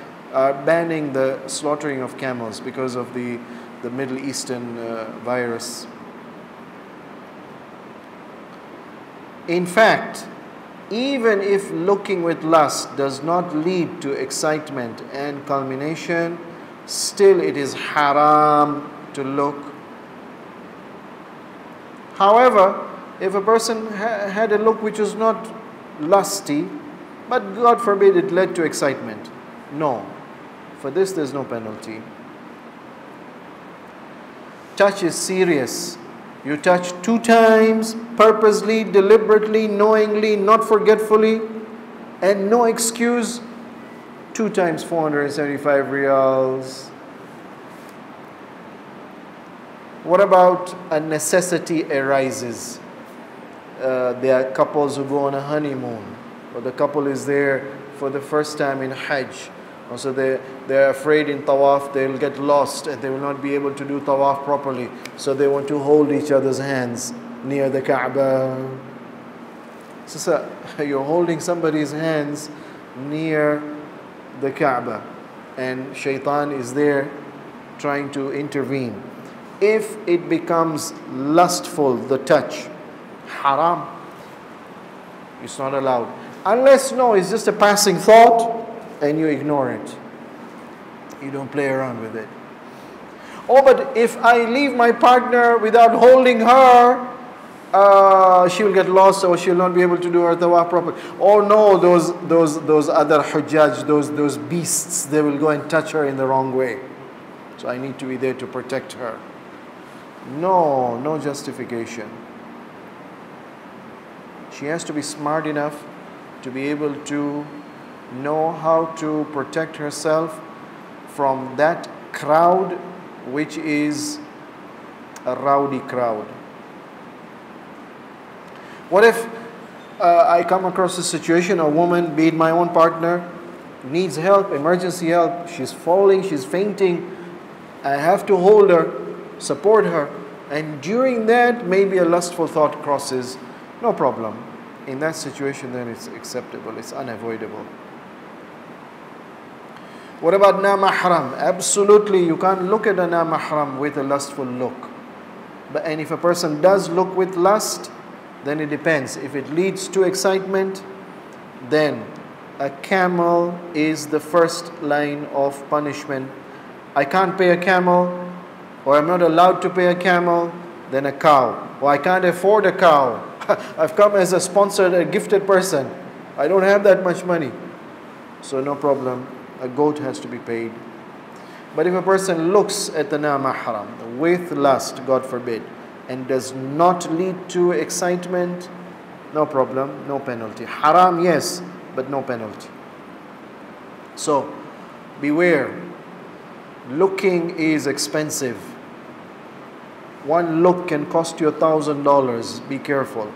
banning the slaughtering of camels because of the Middle Eastern virus. In fact, even if looking with lust does not lead to excitement and culmination, still it is haram to look. However, if a person had a look which was not lusty, but God forbid it led to excitement, no. For this there's no penalty. Touch is serious. You touch 2 times, purposely, deliberately, knowingly, not forgetfully, and no excuse, 2 times 475 riyals. What about a necessity arises? There are couples who go on a honeymoon, or the couple is there for the first time in Hajj. Also they're afraid in tawaf they'll get lost and they will not be able to do tawaf properly. So they want to hold each other's hands near the Kaaba. So you're holding somebody's hands near the Kaaba and shaitan is there trying to intervene. If it becomes lustful, the touch, haram. It's not allowed. Unless, no, it's just a passing thought and you ignore it. You don't play around with it. Oh, but if I leave my partner without holding her, she will get lost or she will not be able to do her tawaf properly. Oh no, those other hujjaj, those beasts, they will go and touch her in the wrong way. So I need to be there to protect her. No, no justification. She has to be smart enough to be able to know how to protect herself from that crowd which is a rowdy crowd. What if I come across a situation, a woman, be it my own partner, needs help, emergency help, she's falling, she's fainting, I have to hold her, support her, and during that maybe a lustful thought crosses, no problem. In that situation then it's acceptable, it's unavoidable. What about na mahram? Absolutely, you can't look at a na mahram with a lustful look. And if a person does look with lust, then it depends. If it leads to excitement, then a camel is the first line of punishment. I can't pay a camel, or I'm not allowed to pay a camel, then a cow. Or I can't afford a cow, I've come as a sponsored, a gifted person. I don't have that much money. So no problem, a goat has to be paid. But if a person looks at the mahram with lust, God forbid, and does not lead to excitement, no problem, no penalty. Haram, yes, but no penalty. So, beware. Looking is expensive. One look can cost you $1,000. Be careful.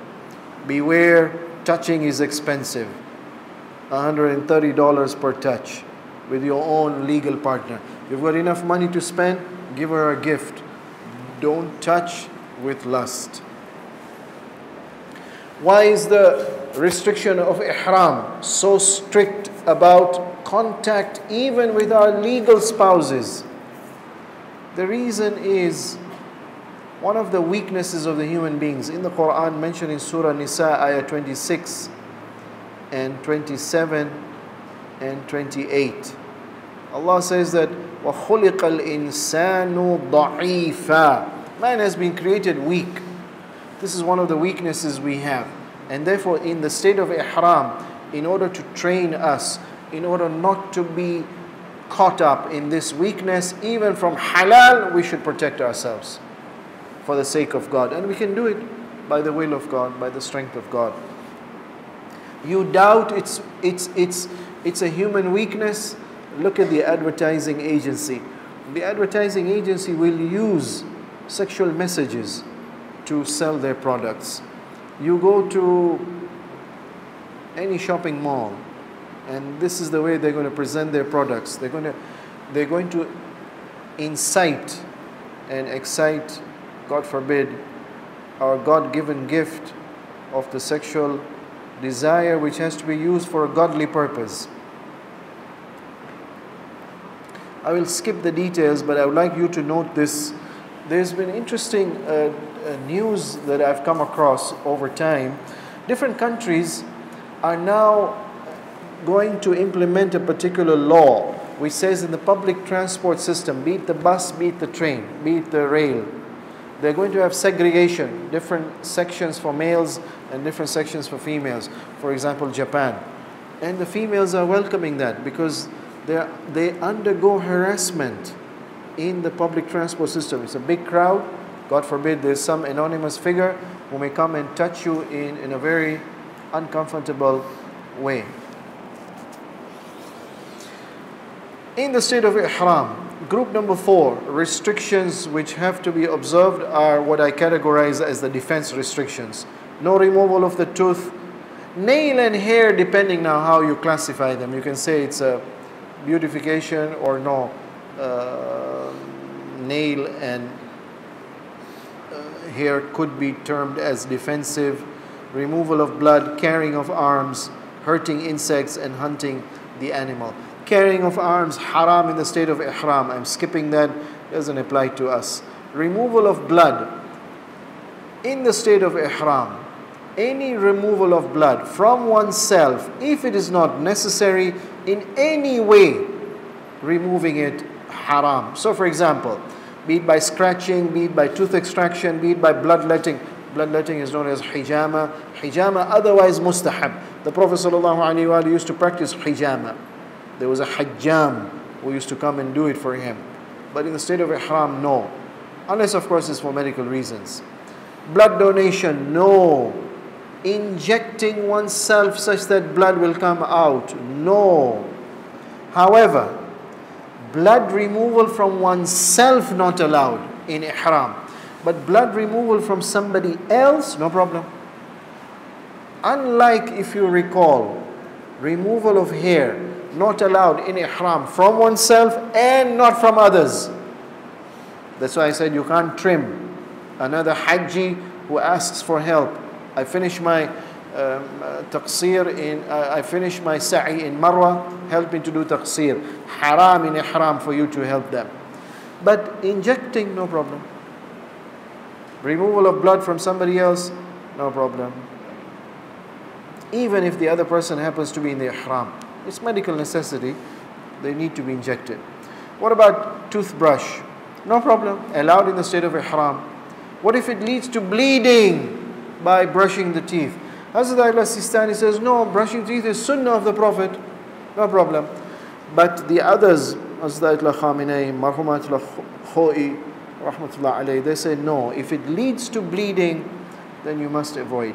Beware, touching is expensive. $130 per touch with your own legal partner. You've got enough money to spend, give her a gift. Don't touch with lust. Why is the restriction of ihram so strict about contact even with our legal spouses? The reason is one of the weaknesses of the human beings. In the Quran, mentioned in Surah Nisa, ayah 26 and 27 and 28. Allah says that وَخُلِقَ الْإِنسَانُ ضَعِيفًا. Man has been created weak. This is one of the weaknesses we have. And therefore, in the state of ihram, in order to train us, in order not to be caught up in this weakness, even from halal, we should protect ourselves for the sake of God. And we can do it by the will of God, by the strength of God. You doubt it's a human weakness? Look at the advertising agency. The advertising agency will use sexual messages to sell their products. You go to any shopping mall, and this is the way they're going to present their products. They're going to incite and excite, God forbid, our God-given gift of the sexual desire, which has to be used for a godly purpose. I will skip the details, but I would like you to note this. There's been interesting news that I've come across over time. Different countries are now going to implement a particular law which says in the public transport system, be it the bus, be it the train, be it the rail, they're going to have segregation, different sections for males and different sections for females. For example, Japan. And the females are welcoming that because they undergo harassment in the public transport system. It's a big crowd. God forbid there's some anonymous figure who may come and touch you in a very uncomfortable way. In the state of ihram, group number 4, restrictions which have to be observed are what I categorize as the defense restrictions. No removal of the tooth, nail and hair, depending now how you classify them. You can say it's a beautification or no. Nail and hair could be termed as defensive. Removal of blood, carrying of arms, hurting insects and hunting the animal. Carrying of arms, haram in the state of ihram. I'm skipping that, doesn't apply to us. Removal of blood in the state of ihram. Any removal of blood from oneself, if it is not necessary in any way, removing it haram. So for example, be it by scratching, be it by tooth extraction, be it by bloodletting. Bloodletting is known as hijama. Hijama, otherwise mustahab. The Prophet ﷺ used to practice hijama. There was a hajjam who used to come and do it for him. But in the state of ihram, no. Unless of course it's for medical reasons. Blood donation, no. Injecting oneself such that blood will come out, no. However, blood removal from oneself not allowed in ihram. But blood removal from somebody else, no problem. Unlike, if you recall, removal of hair, not allowed in ihram from oneself and not from others. That's why I said you can't trim. Another Hajji who asks for help. I finish my taqsir I finish my sa'i in Marwa, help me to do taqsir. Haram in ihram for you to help them. But injecting, no problem. Removal of blood from somebody else, no problem. Even if the other person happens to be in the ihram. It's medical necessity, they need to be injected. What about toothbrush? No problem, allowed in the state of ihram. What if it leads to bleeding? by brushing the teeth. Hazrat al-Sistani says, no, brushing teeth is sunnah of the Prophet, no problem. But the others, Hazrat al-Khamenei, Marhumat al-Khoi, Rahmatullah alayhi, they say no, if it leads to bleeding, then you must avoid.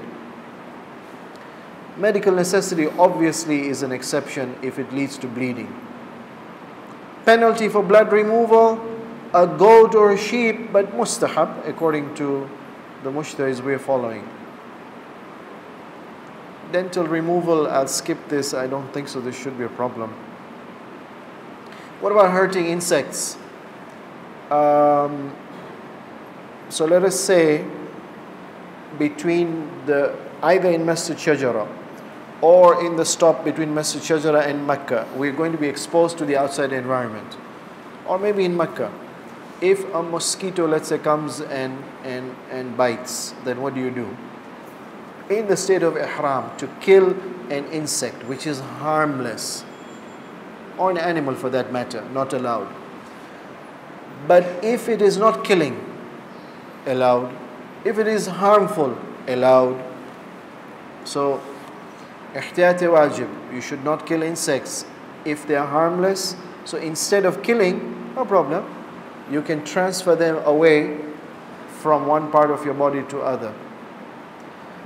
Medical necessity obviously is an exception if it leads to bleeding. Penalty for blood removal, a goat or a sheep, but mustahab according to the mushtaris we are following. Dental removal, I'll skip this, I don't think so, this should be a problem. What about hurting insects? So let us say between either in Masjid Shajara or in the stop between Masjid Shajara and Mecca, we're going to be exposed to the outside environment. Or maybe in Mecca, if a mosquito, let's say, comes and bites, then what do? In the state of ihram, to kill an insect which is harmless, or an animal for that matter, not allowed. But if it is not killing, allowed. If it is harmful, allowed. So, ihtiyat wajib, you should not kill insects if they are harmless. So instead of killing, no problem, you can transfer them away from one part of your body to other.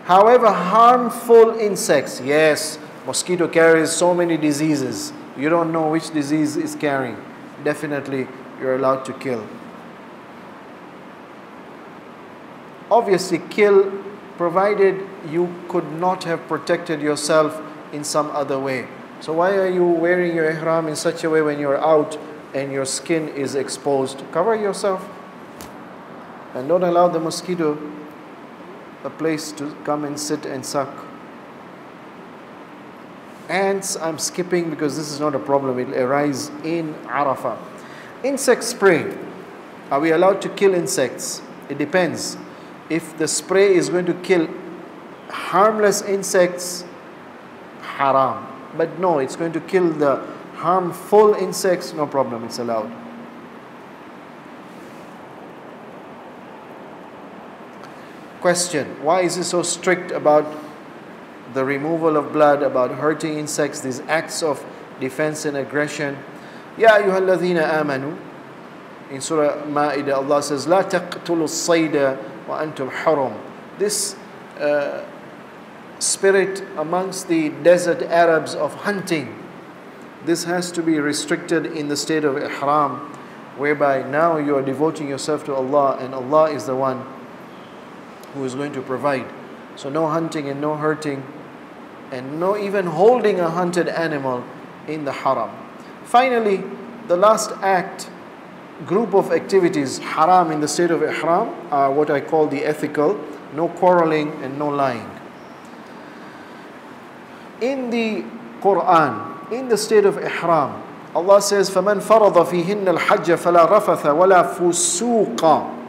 However, harmful insects, yes, mosquito carries so many diseases. You don't know which disease is carrying. Definitely, you're allowed to kill. Obviously, kill provided you could not have protected yourself in some other way. So why are you wearing your ihram in such a way when you're out and your skin is exposed? Cover yourself and don't allow the mosquito a place to come and sit and suck. Ants, I'm skipping because this is not a problem. It will arise in Arafah. Insect spray. Are we allowed to kill insects? It depends. If the spray is going to kill harmless insects, haram. But no, it's going to kill the harmful insects, no problem, it's allowed. Question, why is it so strict about the removal of blood, about hurting insects, these acts of defense and aggression? Ya ayyuhalladhina amanu. In Surah Ma'idah, Allah says, La taqtulu as-sayda wa antum haram. This spirit amongst the desert Arabs of hunting, this has to be restricted in the state of ihram, whereby now you are devoting yourself to Allah and Allah is the one who is going to provide. So no hunting and no hurting and no even holding a hunted animal in the haram. Finally, the last group of activities haram in the state of ihram are what I call the ethical, no quarreling and no lying. In the Quran, in the state of ihram, Allah says, فَمَنْ فَرَضَ فِيهِنَّ الْحَجَّ فَلَا رَفَثَ وَلَا فُسُوقَ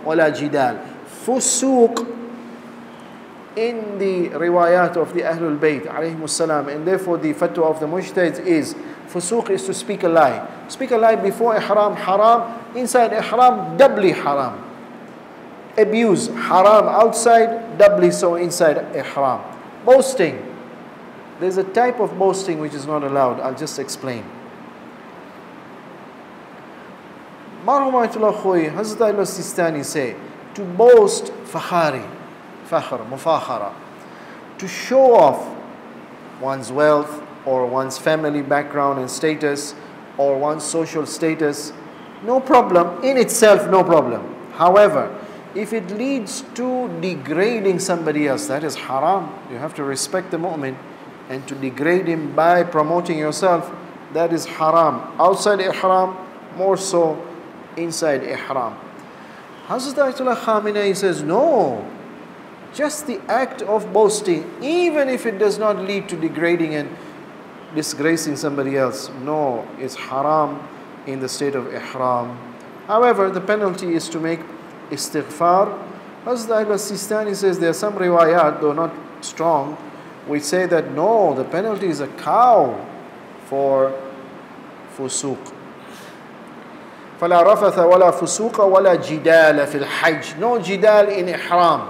وَلَا جِدَالَ. Fusuq in the riwayat of the Ahlul Bayt alayhimus salam, and therefore the fatwa of the mujtahids is, fusuq is to speak a lie. Speak a lie before ihram, haram. Inside ihram, doubly haram. Abuse, haram outside, doubly so inside ihram. Boasting. There's a type of boasting which is not allowed. I'll just explain. Marhumatullah Khoy, Hazrat al-Sistani say, to boast fakhari, fakhr, mufakhara, to show off one's wealth or one's family background and status or one's social status, no problem, in itself no problem. However, if it leads to degrading somebody else, that is haram. You have to respect the mu'min, and to degrade him by promoting yourself, that is haram. Outside ihram, more so inside ihram. Hazrat Ayatollah Khamenei says, no, just the act of boasting, even if it does not lead to degrading and disgracing somebody else, no, it's haram in the state of ihram. However, the penalty is to make istighfar. Hazrat al-Sistani says there are some riwayat, though not strong, which say that no, the penalty is a cow for fusuq. فَلَا رَفَثَ وَلَا فُسُوقَ وَلَا جِدَالَ فِي الْحَجِّ. No jidal in ihram.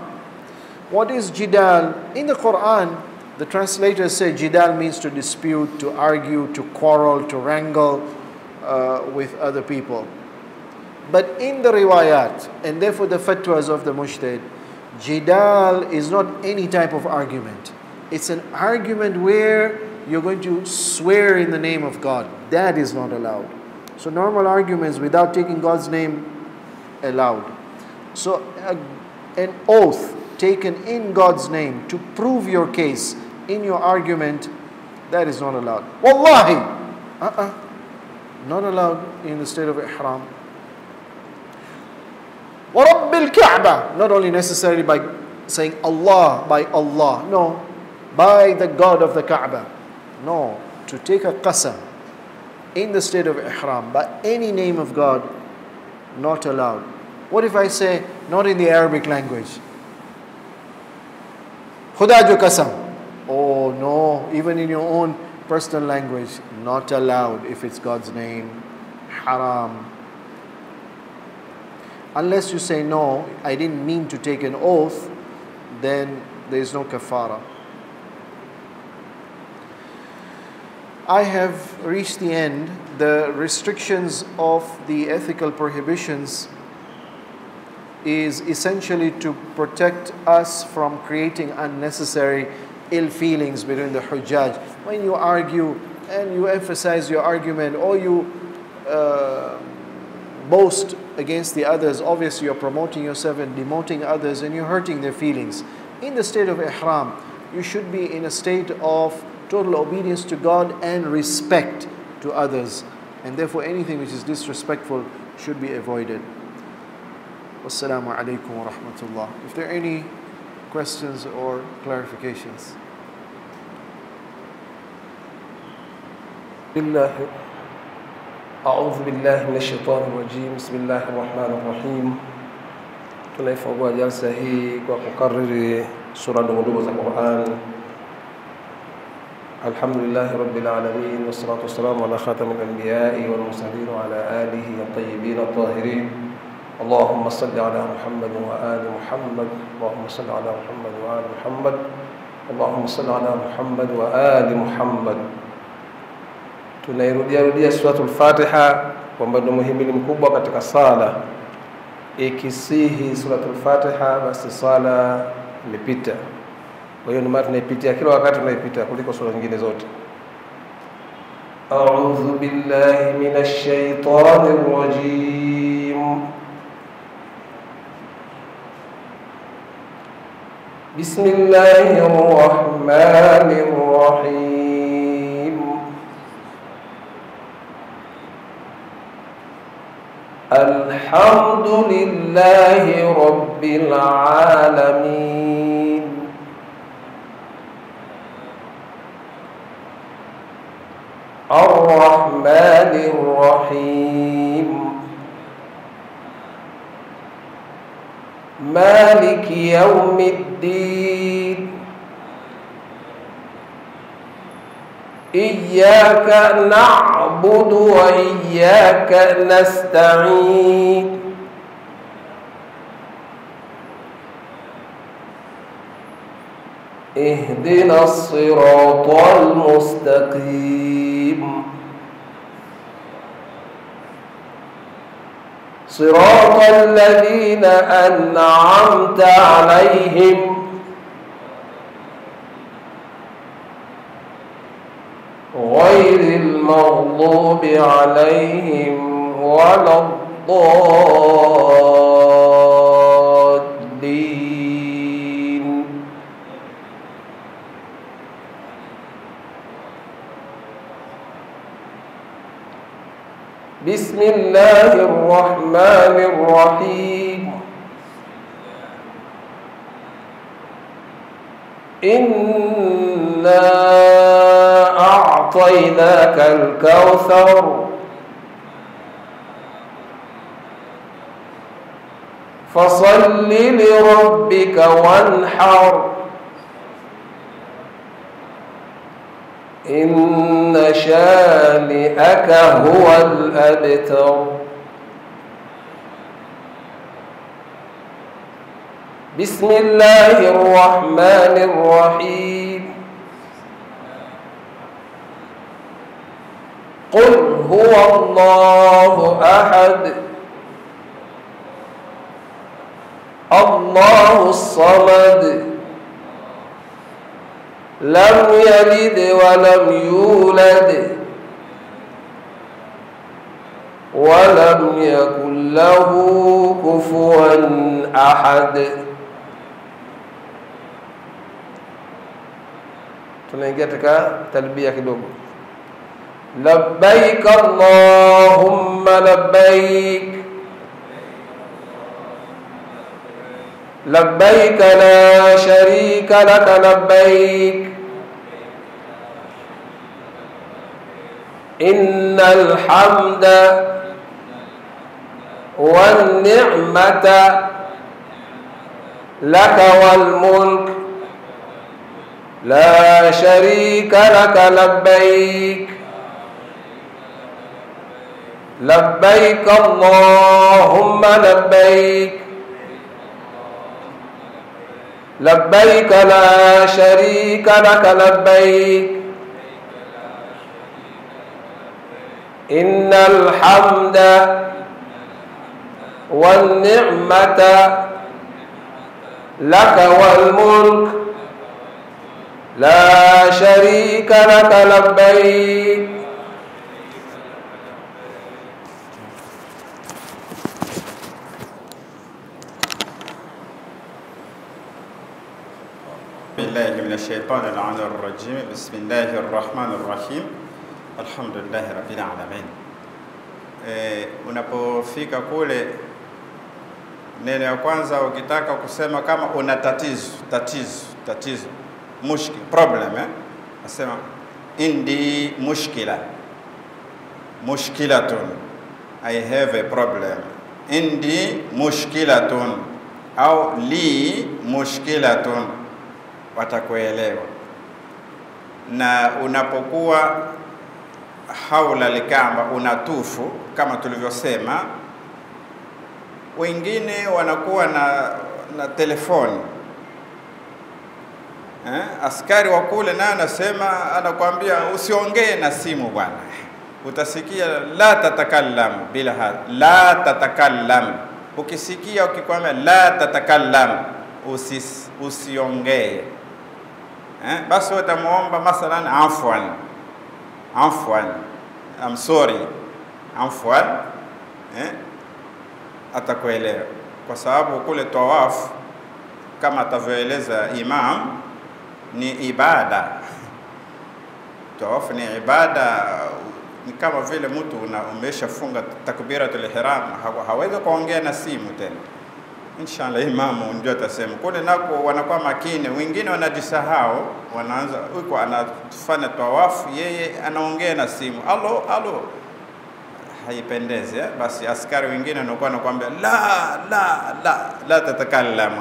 What is jidal? In the Quran, the translators say jidal means to dispute, to argue, to quarrel, to wrangle with other people. But in the riwayat, and therefore the fatwas of the mujtahid, jidal is not any type of argument. It's an argument where you're going to swear in the name of God. That is not allowed. So normal arguments without taking God's name, allowed. So an oath taken in God's name to prove your case in your argument, that is not allowed. Wallahi, not allowed in the state of ihram. Wa Rabbil Kaaba, not only necessarily by saying Allah, by Allah, no, by the God of the Kaaba. No, to take a qasam in the state of ihram by any name of God, not allowed. What if I say, not in the Arabic language? Khuda jo qasam. Oh no, even in your own personal language, not allowed if it's God's name, haram. Unless you say, no, I didn't mean to take an oath, then there is no kafara. I have reached the end. The restrictions of the ethical prohibitions is essentially to protect us from creating unnecessary ill feelings between the hujjaj. When you argue and you emphasize your argument, or you boast against the others, obviously you're promoting yourself and demoting others, and you're hurting their feelings. In the state of ihram, you should be in a state of total obedience to God and respect to others, and therefore anything which is disrespectful should be avoided. Wassalamu alaikum wa rahmatullah. If there are any questions or clarifications. أعوذ بالله من الشيطان الرجيم بسم الله الرحمن الرحيم. Tunaifungua jalsa hii kwa kukariri sura ndogo za Qur'an. Alhamdulillahi rabbil alamin wassalatu wassalamu ala khatamil anbiya'i wal mursalin wa ala alihi at-tayyibin at-tahirin. Allahumma salli ala Muhammad wa ali Muhammad. Allahumma salli ala Muhammad wa ali Muhammad. Allahumma salli ala Muhammad wa ali Muhammad. Tunairudia suratul Fatiha kwamba ndio muhimili mkubwa katika sala. Ikisihi suratul Fatiha basi sala imepita. Kwa hiyo ni maana tunaipitia kila wakati, tunaipita kuliko sura nyingine zote. A'udhu billahi minash shaitanir rajim. Bismillahir rahmanir rahim. Alhamdulillahi rabbil alamin. Ar-Rahmanir Rahim. Maliki yawmiddin. Iyyaka na'budu wa iyyaka nasta'in. اهدنا الصراط المستقيم صراط الذين أنعمت عليهم غير المغضوب عليهم ولا الضالين. بسم الله الرحمن الرحيم. إنا أعطيناك الكوثر فصل لربك وانحر إن شانئك هو الأبتر. بسم الله الرحمن الرحيم قل هو الله أحد الله الصمد لم يلد ولم يولد ولم يكن له كفوا أحد. Tunaingia katika talbia kidogo. Labbaik Allahumma labbaik labbaik la sharika laka labbaik innal hamda wan ni'mata laka wal mulk لا شريك لك لبيك لبيك اللهم لبيك لبيك لا شريك لك لبيك إن الحمد والنعمة لك والملك لا شريك لك لبيك. بالله من الشيطان اللعين الرجيم بسم الله الرحمن الرحيم الحمد لله رب العالمين. Unapofika kule neno ya kwanza ukitaka kusema kama una tatizo mushkil problem asema indi mushkilatun I have a problem indi mushkilatun au li mushkilatun watakuelewa. Na unapokuwa haula likamba unatufu kama tulivyosema, wengine wanakuwa na telefoni askari wa kule na anasema anakuambia usiongee na simu bwana, utasikia la tatakallam bila la tatakallam. Ukisikia ukikwambia la tatakallam usiongee basi utamuomba masalan afwan I'm sorry afwan atakuelewa, kwa sababu kule tawafu kama atavyoeleza imam ni ibada. Tawafu ni ibada, ni kama vile mtu umeshafunga takbiratul ihram, hawezi kuongea na simu tena. Inshallah imamu ndio atasema. Kule nako wanakuwa makini, wengine wanajisahau, wanaanza huko anafanya tawafu, yeye anaongea na simu, alo haipendezi basi askari wengine wanakuwa anakuambia la tatakallamu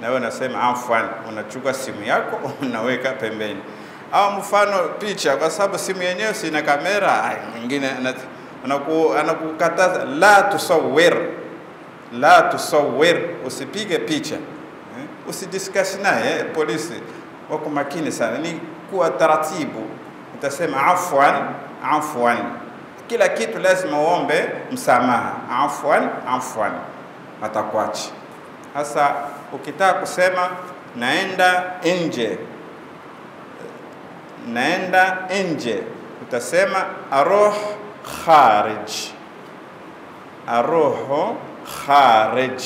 na wewe unasema afwan, unachukua simu yako unaweka pembeni. Au mfano picha, kwa sababu simu yenyewe sina kamera, mwingine anakukataza la tusawwir, usipige picha, usidiscuss naye. Polisi wako makini sana, ni kuwa taratibu, utasema afwan, kila kitu lazima uombe msamaha, afwan atakuacha. Sasa ukitaka kusema naenda nje utasema aruh kharij,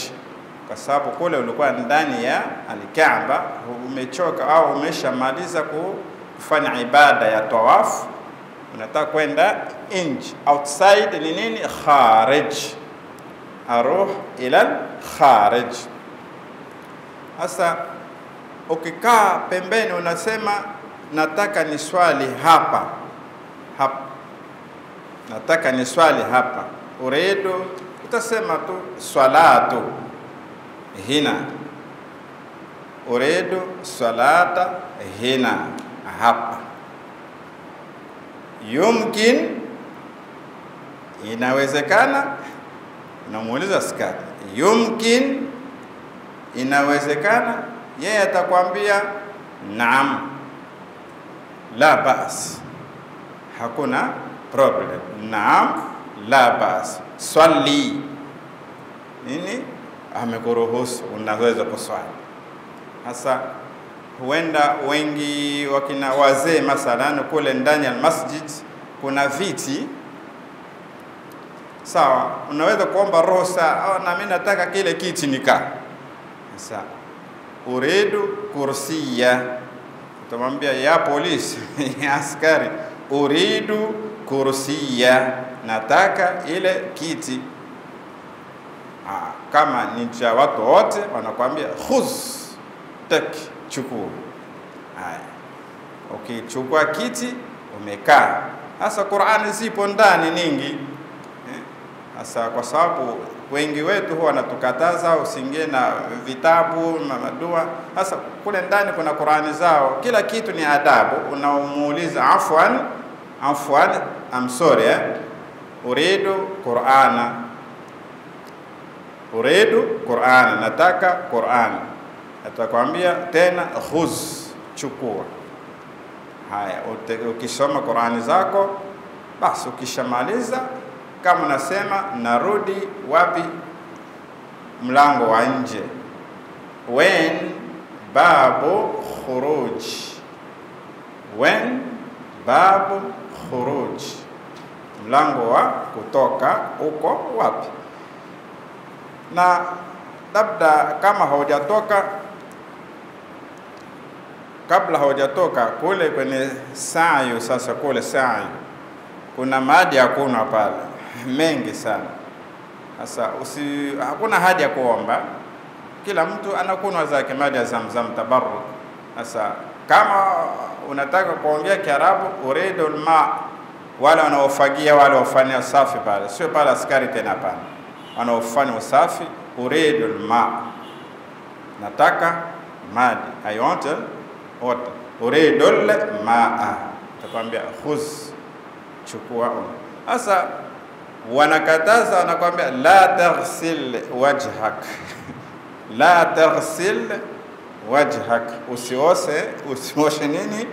kwa sababu kule ulikuwa ndani ya al-Kaaba, umechoka au umeshamaliza kufanya ibada ya tawaf, unataka kwenda nje. Outside ni nini? Kharij, aruh ila kharij. Sasa ukikaa pembeni unasema nataka niswali hapa, nataka niswali hapa, uridu, utasema tu salatu hina, uridu salata hina, hapa. Yumkin, inawezekana, unamuuliza askari, yumkin inawezekana, yeye atakwambia naam, la bas, hakuna problem, naam, la bas, swali nini, amekuruhusu, unaweza kuswali. Hasa huenda wengi wakina wazee masalan kule ndani ya masjid kuna viti sawa, unaweza kuomba ruhusa, au na mimi nataka kile kiti nikaa. Sasa uridu kursiya, utamwambia ya polisi ya askari, uridu kursiya, nataka ile kiti. Kama ni cha watu wote wanakuambia khuz, taki, chukua. Haya, ukichukua kiti umekaa. Sasa Qur'ani zipo ndani nyingi. Sasa kwa sababu wengi wetu huwa wanatukataza usiingie na vitabu na madua. Sasa kule ndani kuna Qur'ani zao, kila kitu ni adabu. Unamuuliza afwan, I'm sorry, uridu Qur'ana, uridu Qur'ana, nataka Qur'an. Atakwambia tena khuz, chukua. Haya, ukisoma Qur'ani zako basi, ukishamaliza kama unasema narudi wapi, mlango wa nje, when babu khuruj, when babu khuruj, mlango wa kutoka uko wapi. Na labda kama haujatoka, kabla haujatoka kule kwenye sa'i, sasa kule sa'i kuna maji hakuna pale mengi sana. Sasa hakuna haja ya kuomba, kila mtu anakunywa zake maji ya Zamzam tabarruk. Sasa kama unataka kuongea Kiarabu, uridu alma, wale wanaofagia, wale wafanya usafi pale, sio pale askari tena pana, wanaofanya usafi, uridu alma, nataka maji, I want water, uridu almaa, atakwambia khuz, chukua. Sasa wanakataza, wanakwambia la taghsil wajhak, la taghsil wajhak, usioshe nini,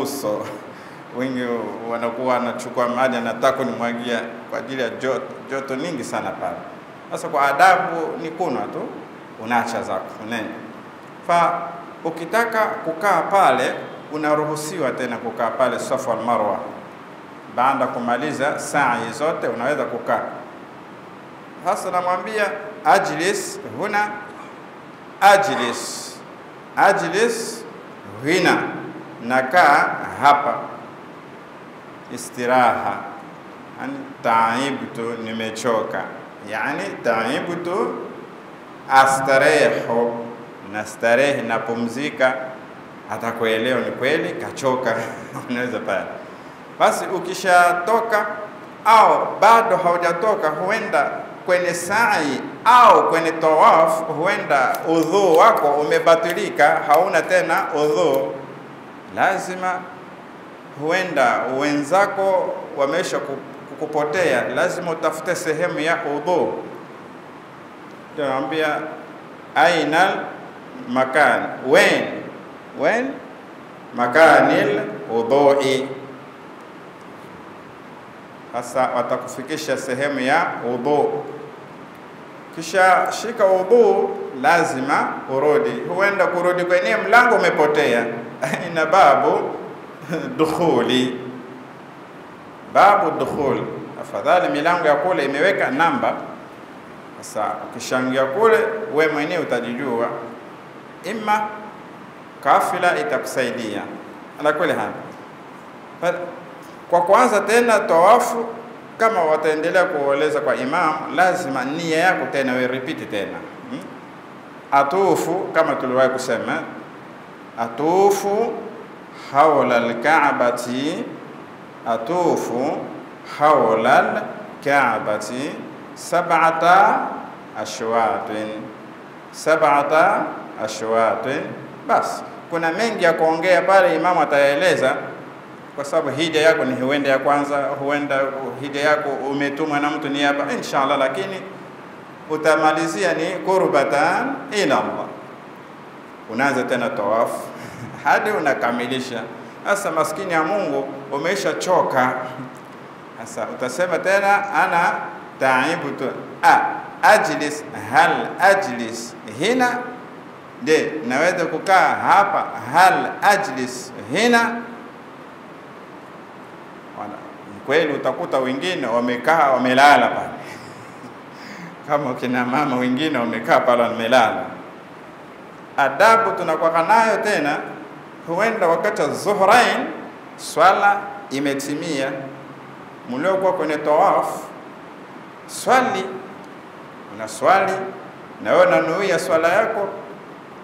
uso. Wengi wanakuwa wanachukua maji, anataka nimwagia kwa ajili ya joto nyingi sana pale. Sasa kwa adabu ni kuna tu, unaacha zako nene. Fa ukitaka kukaa pale, unaruhusiwa tena kukaa pale Safa wal Marwa. Baada kumaliza sa'i zote unaweza kukaa. Sasa namwambia ajlis huna, ajlis hina, nakaa hapa, istiraha, yani taibtu, nimechoka, yani taibtu astarehu, nastarehe, napumzika. Atakuelewa ni kweli kachoka. Unaweza pale. Basi ukishatoka au bado haujatoka, huenda kwenye sa'i au kwenye tawaf, huenda udhu wako umebatilika, hauna tena udhu, lazima huenda wenzako wamesha kukupotea, lazima utafute sehemu ya udhu. Tunaambia aina makan, when makanil udhu'i. Sasa watakufikisha sehemu ya udhu. Kisha shika udhu, lazima urudi. Huenda kurudi kwenye mlango umepotea, ina babu dukhuli, babu dukhul. Afadhali milango ya kule imeweka namba. Sasa ukishangia kule, we mwenyewe utajijua, imma kafila itakusaidia ala kule hapa. Kwa kwanza tena tawafu, kama wataendelea kueleza kwa imam, lazima nia yako tena we repeat tena. Atufu, kama tuliwahi kusema, atufu hawla al-Ka'bati, atufu hawla al-Ka'bati sab'ata ashwatin. Bas, kuna mengi ya kuongea pale, imamu ataeleza, kwa sababu hija yako ni huenda ya kwanza, huenda hija yako umetumwa na mtu ni hapa inshallah, lakini utamalizia ni qurbatan ila Allah. unaanza tena tawafu hadi unakamilisha. Sasa maskini ya Mungu umeisha choka. Sasa utasema tena ana taibtu ajlis, hal ajlis hina, de naweza kukaa hapa, hal ajlis hina. Kweli utakuta wengine wamekaa wamelala pale kama kina mama wengine wamekaa pale wamelala. Adabu tunakuwa nayo tena, huenda wakati zuhrain swala imetimia, mliokuwa kwenye tawafu swali, unaswali na wewe unanuia swala yako,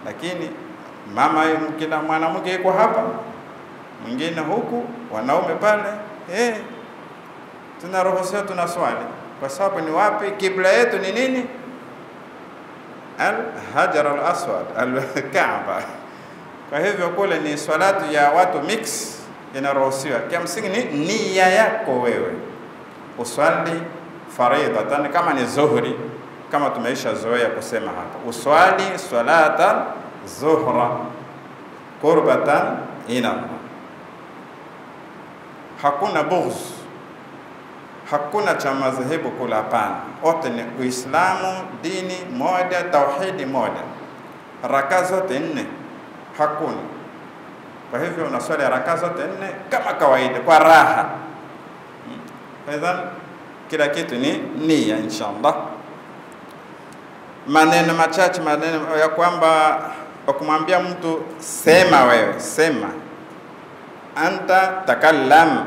lakini mama kina mwanamke yuko hapa, mwingine huku, wanaume pale, tunaruhusiwa tunaswali kwa sababu ni wapi? Kibla yetu ni nini? Al-Hajar al-Aswad, al-Kaaba. Kwa hivyo kule ni swalatu ya watu mix inaruhusiwa. Kimsingi ni nia yako wewe uswali faridatan, kama ni zuhri, kama tumeisha zoea kusema hapa, uswali salata zuhra qurbatan ila Allah. Hakuna bughz, hakuna cha madhehebu kula, hapana. Wote ni Uislamu, dini moja, tauhidi moja, raka zote 4 hakuna. Kwa hivyo unaswali raka zote 4 kama kawaida kwa raha. Idhan kila kitu ni nia inshallah. Maneno machache, maneno ya kwamba ukumwambia mtu sema, wewe sema, anta takallam,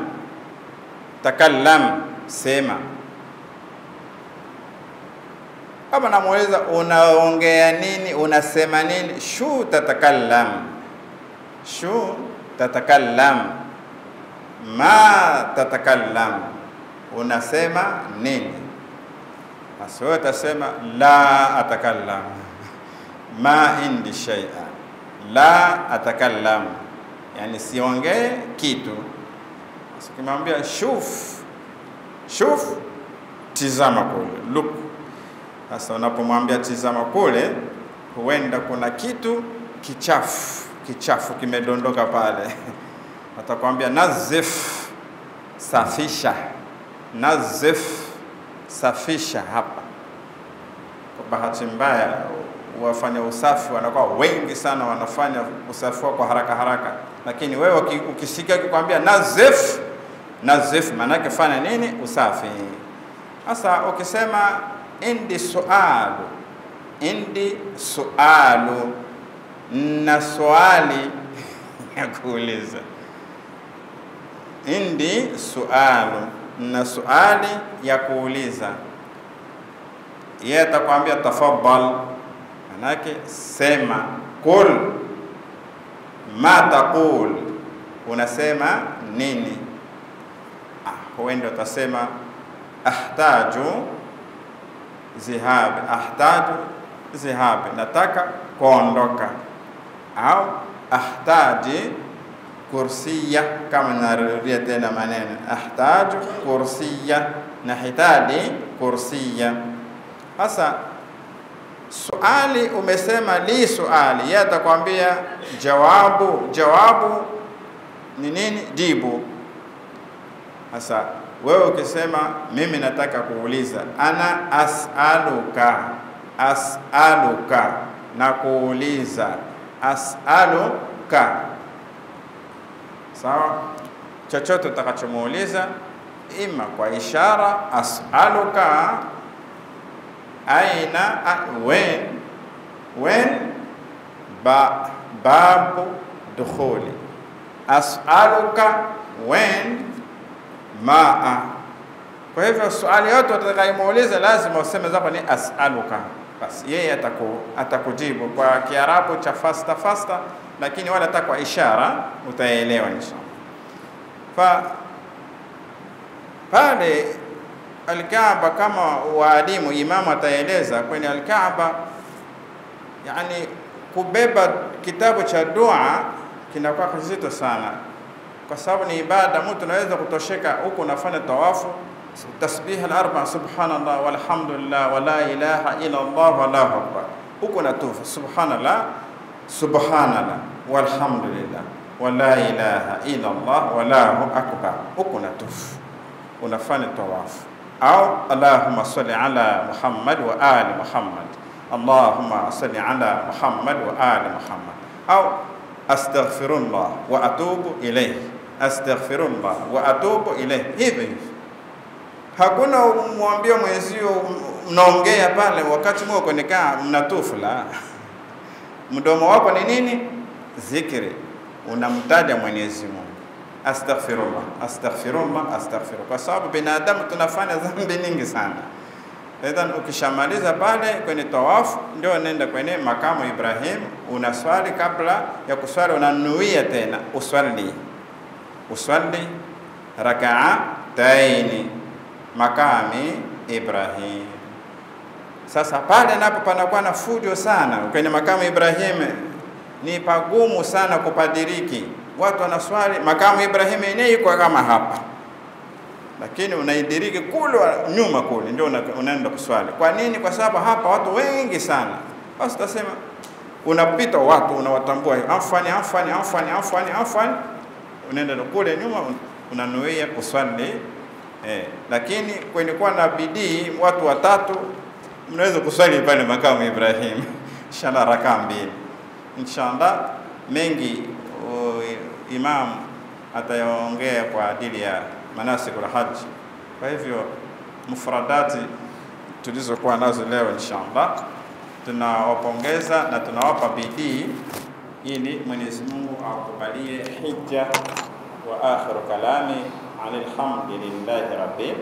takallam, sema. Kama namuuliza unaongea nini, unasema nini, shu tatakallam, shu tatakallam, ma tatakallam, unasema nini? Basi wewe utasema la atakallam, ma indi shay'a, la atakallam, yani siongee kitu. Ukimwambia shuf, shuf, tizama kule, look. Sasa unapomwambia tizama kule, huenda kuna kitu kichafu kimedondoka pale. Atakwambia nazif, safisha, nazif, safisha hapa. Kwa bahati mbaya wafanya usafi wanakuwa wengi sana, wanafanya usafi kwa haraka, lakini wewe ukisikia kikwambia nazif, nazif maana yake fanya nini? Usafi. Sasa ukisema indi sualu, indi sualu, na swali ya kuuliza, indi sualu, na swali ya kuuliza, yeye atakwambia tafaddal, manake sema, kul, ma taqul, unasema nini? Huenda utasema ahtaju zihabi, ahtaju zihabi, nataka kuondoka, au ahtaji kursiya, kama narudia tena maneno, ahtaju kursiya, nahitaji kursiya. Sasa suali umesema li suali, yeye atakwambia jawabu, jawabu ni nini? Jibu. Sasa wewe ukisema mimi nataka kuuliza, ana as'aluka, as'aluka, na kuuliza, as'aluka, sawa? Chochote utakachomuuliza, ima kwa ishara as'aluka, aina, when babu dukhuli, as'aluka when maa. Kwa hivyo swali yote utakayomuuliza lazima useme zako ni as'aluka, basi yeye atakujibu kwa Kiarabu cha fasta, lakini wala takwa ishara utaelewa inshallah. Pale Al-Kaaba, kama waalimu imamu ataeleza kwenye Al-Kaaba, yani kubeba kitabu cha dua kinakuwa kizito sana, kwa sababu ni ibada. Mtu anaweza kutosheka huko unafanya tawafu, tasbih al-arba, subhanallah walhamdulillah wala ilaha illa Allah wallahu akbar, huko natufu subhanallah subhanallah walhamdulillah wala ilaha illa Allah wallahu akbar, huko natufu unafanya tawafu. Au Allahumma salli ala Muhammad wa ali Muhammad, Allahumma salli ala Muhammad wa ali Muhammad. Au astaghfirullah wa atubu ilayhi, astaghfirullah wa atubu ilayhi. Hivi hakuna umwambia mwenzio mnaongea pale wakati mko kunikaa mnatufu, la. Mdomo wako ni nini? Zikri, unamtaja Mwenyezi Mungu. Astaghfirullah, astaghfirullah, astaghfirullah. Kwa sababu binadamu tunafanya dhambi nyingi sana. Edhan ukishamaliza pale kwenye tawafu, ndio unaenda kwenye makamu Ibrahim, unaswali. Kabla ya kuswali unanuia tena uswali rak'ataini makami Ibrahim. Sasa pale napo panakuwa na fujo sana kwenye makamu Ibrahim, ni pagumu sana kupadiriki. Watu wanaswali makamu Ibrahim yenyewe iko kama hapa, lakini unaidiriki kule nyuma kule, ndio unaenda kuswali. Kwa nini? Kwa sababu hapa watu wengi sana. Basi tutasema unapita watu unawatambua, afani, unaenda kule nyuma unanuia kuswali. Lakini kwenye kwa na bidii watu watatu mnaweza kuswali pale makamu Ibrahim inshallah rakaa mbili. Inshallah mengi imam atayaongea kwa ajili ya manasikul Hajj. Kwa hivyo mufradati tulizokuwa nazo leo inshallah tunawapongeza na tunawapa bidii ili Mwenyezi Mungu akubalie hija. Wa akhiru kalami alhamdulillahi rabbil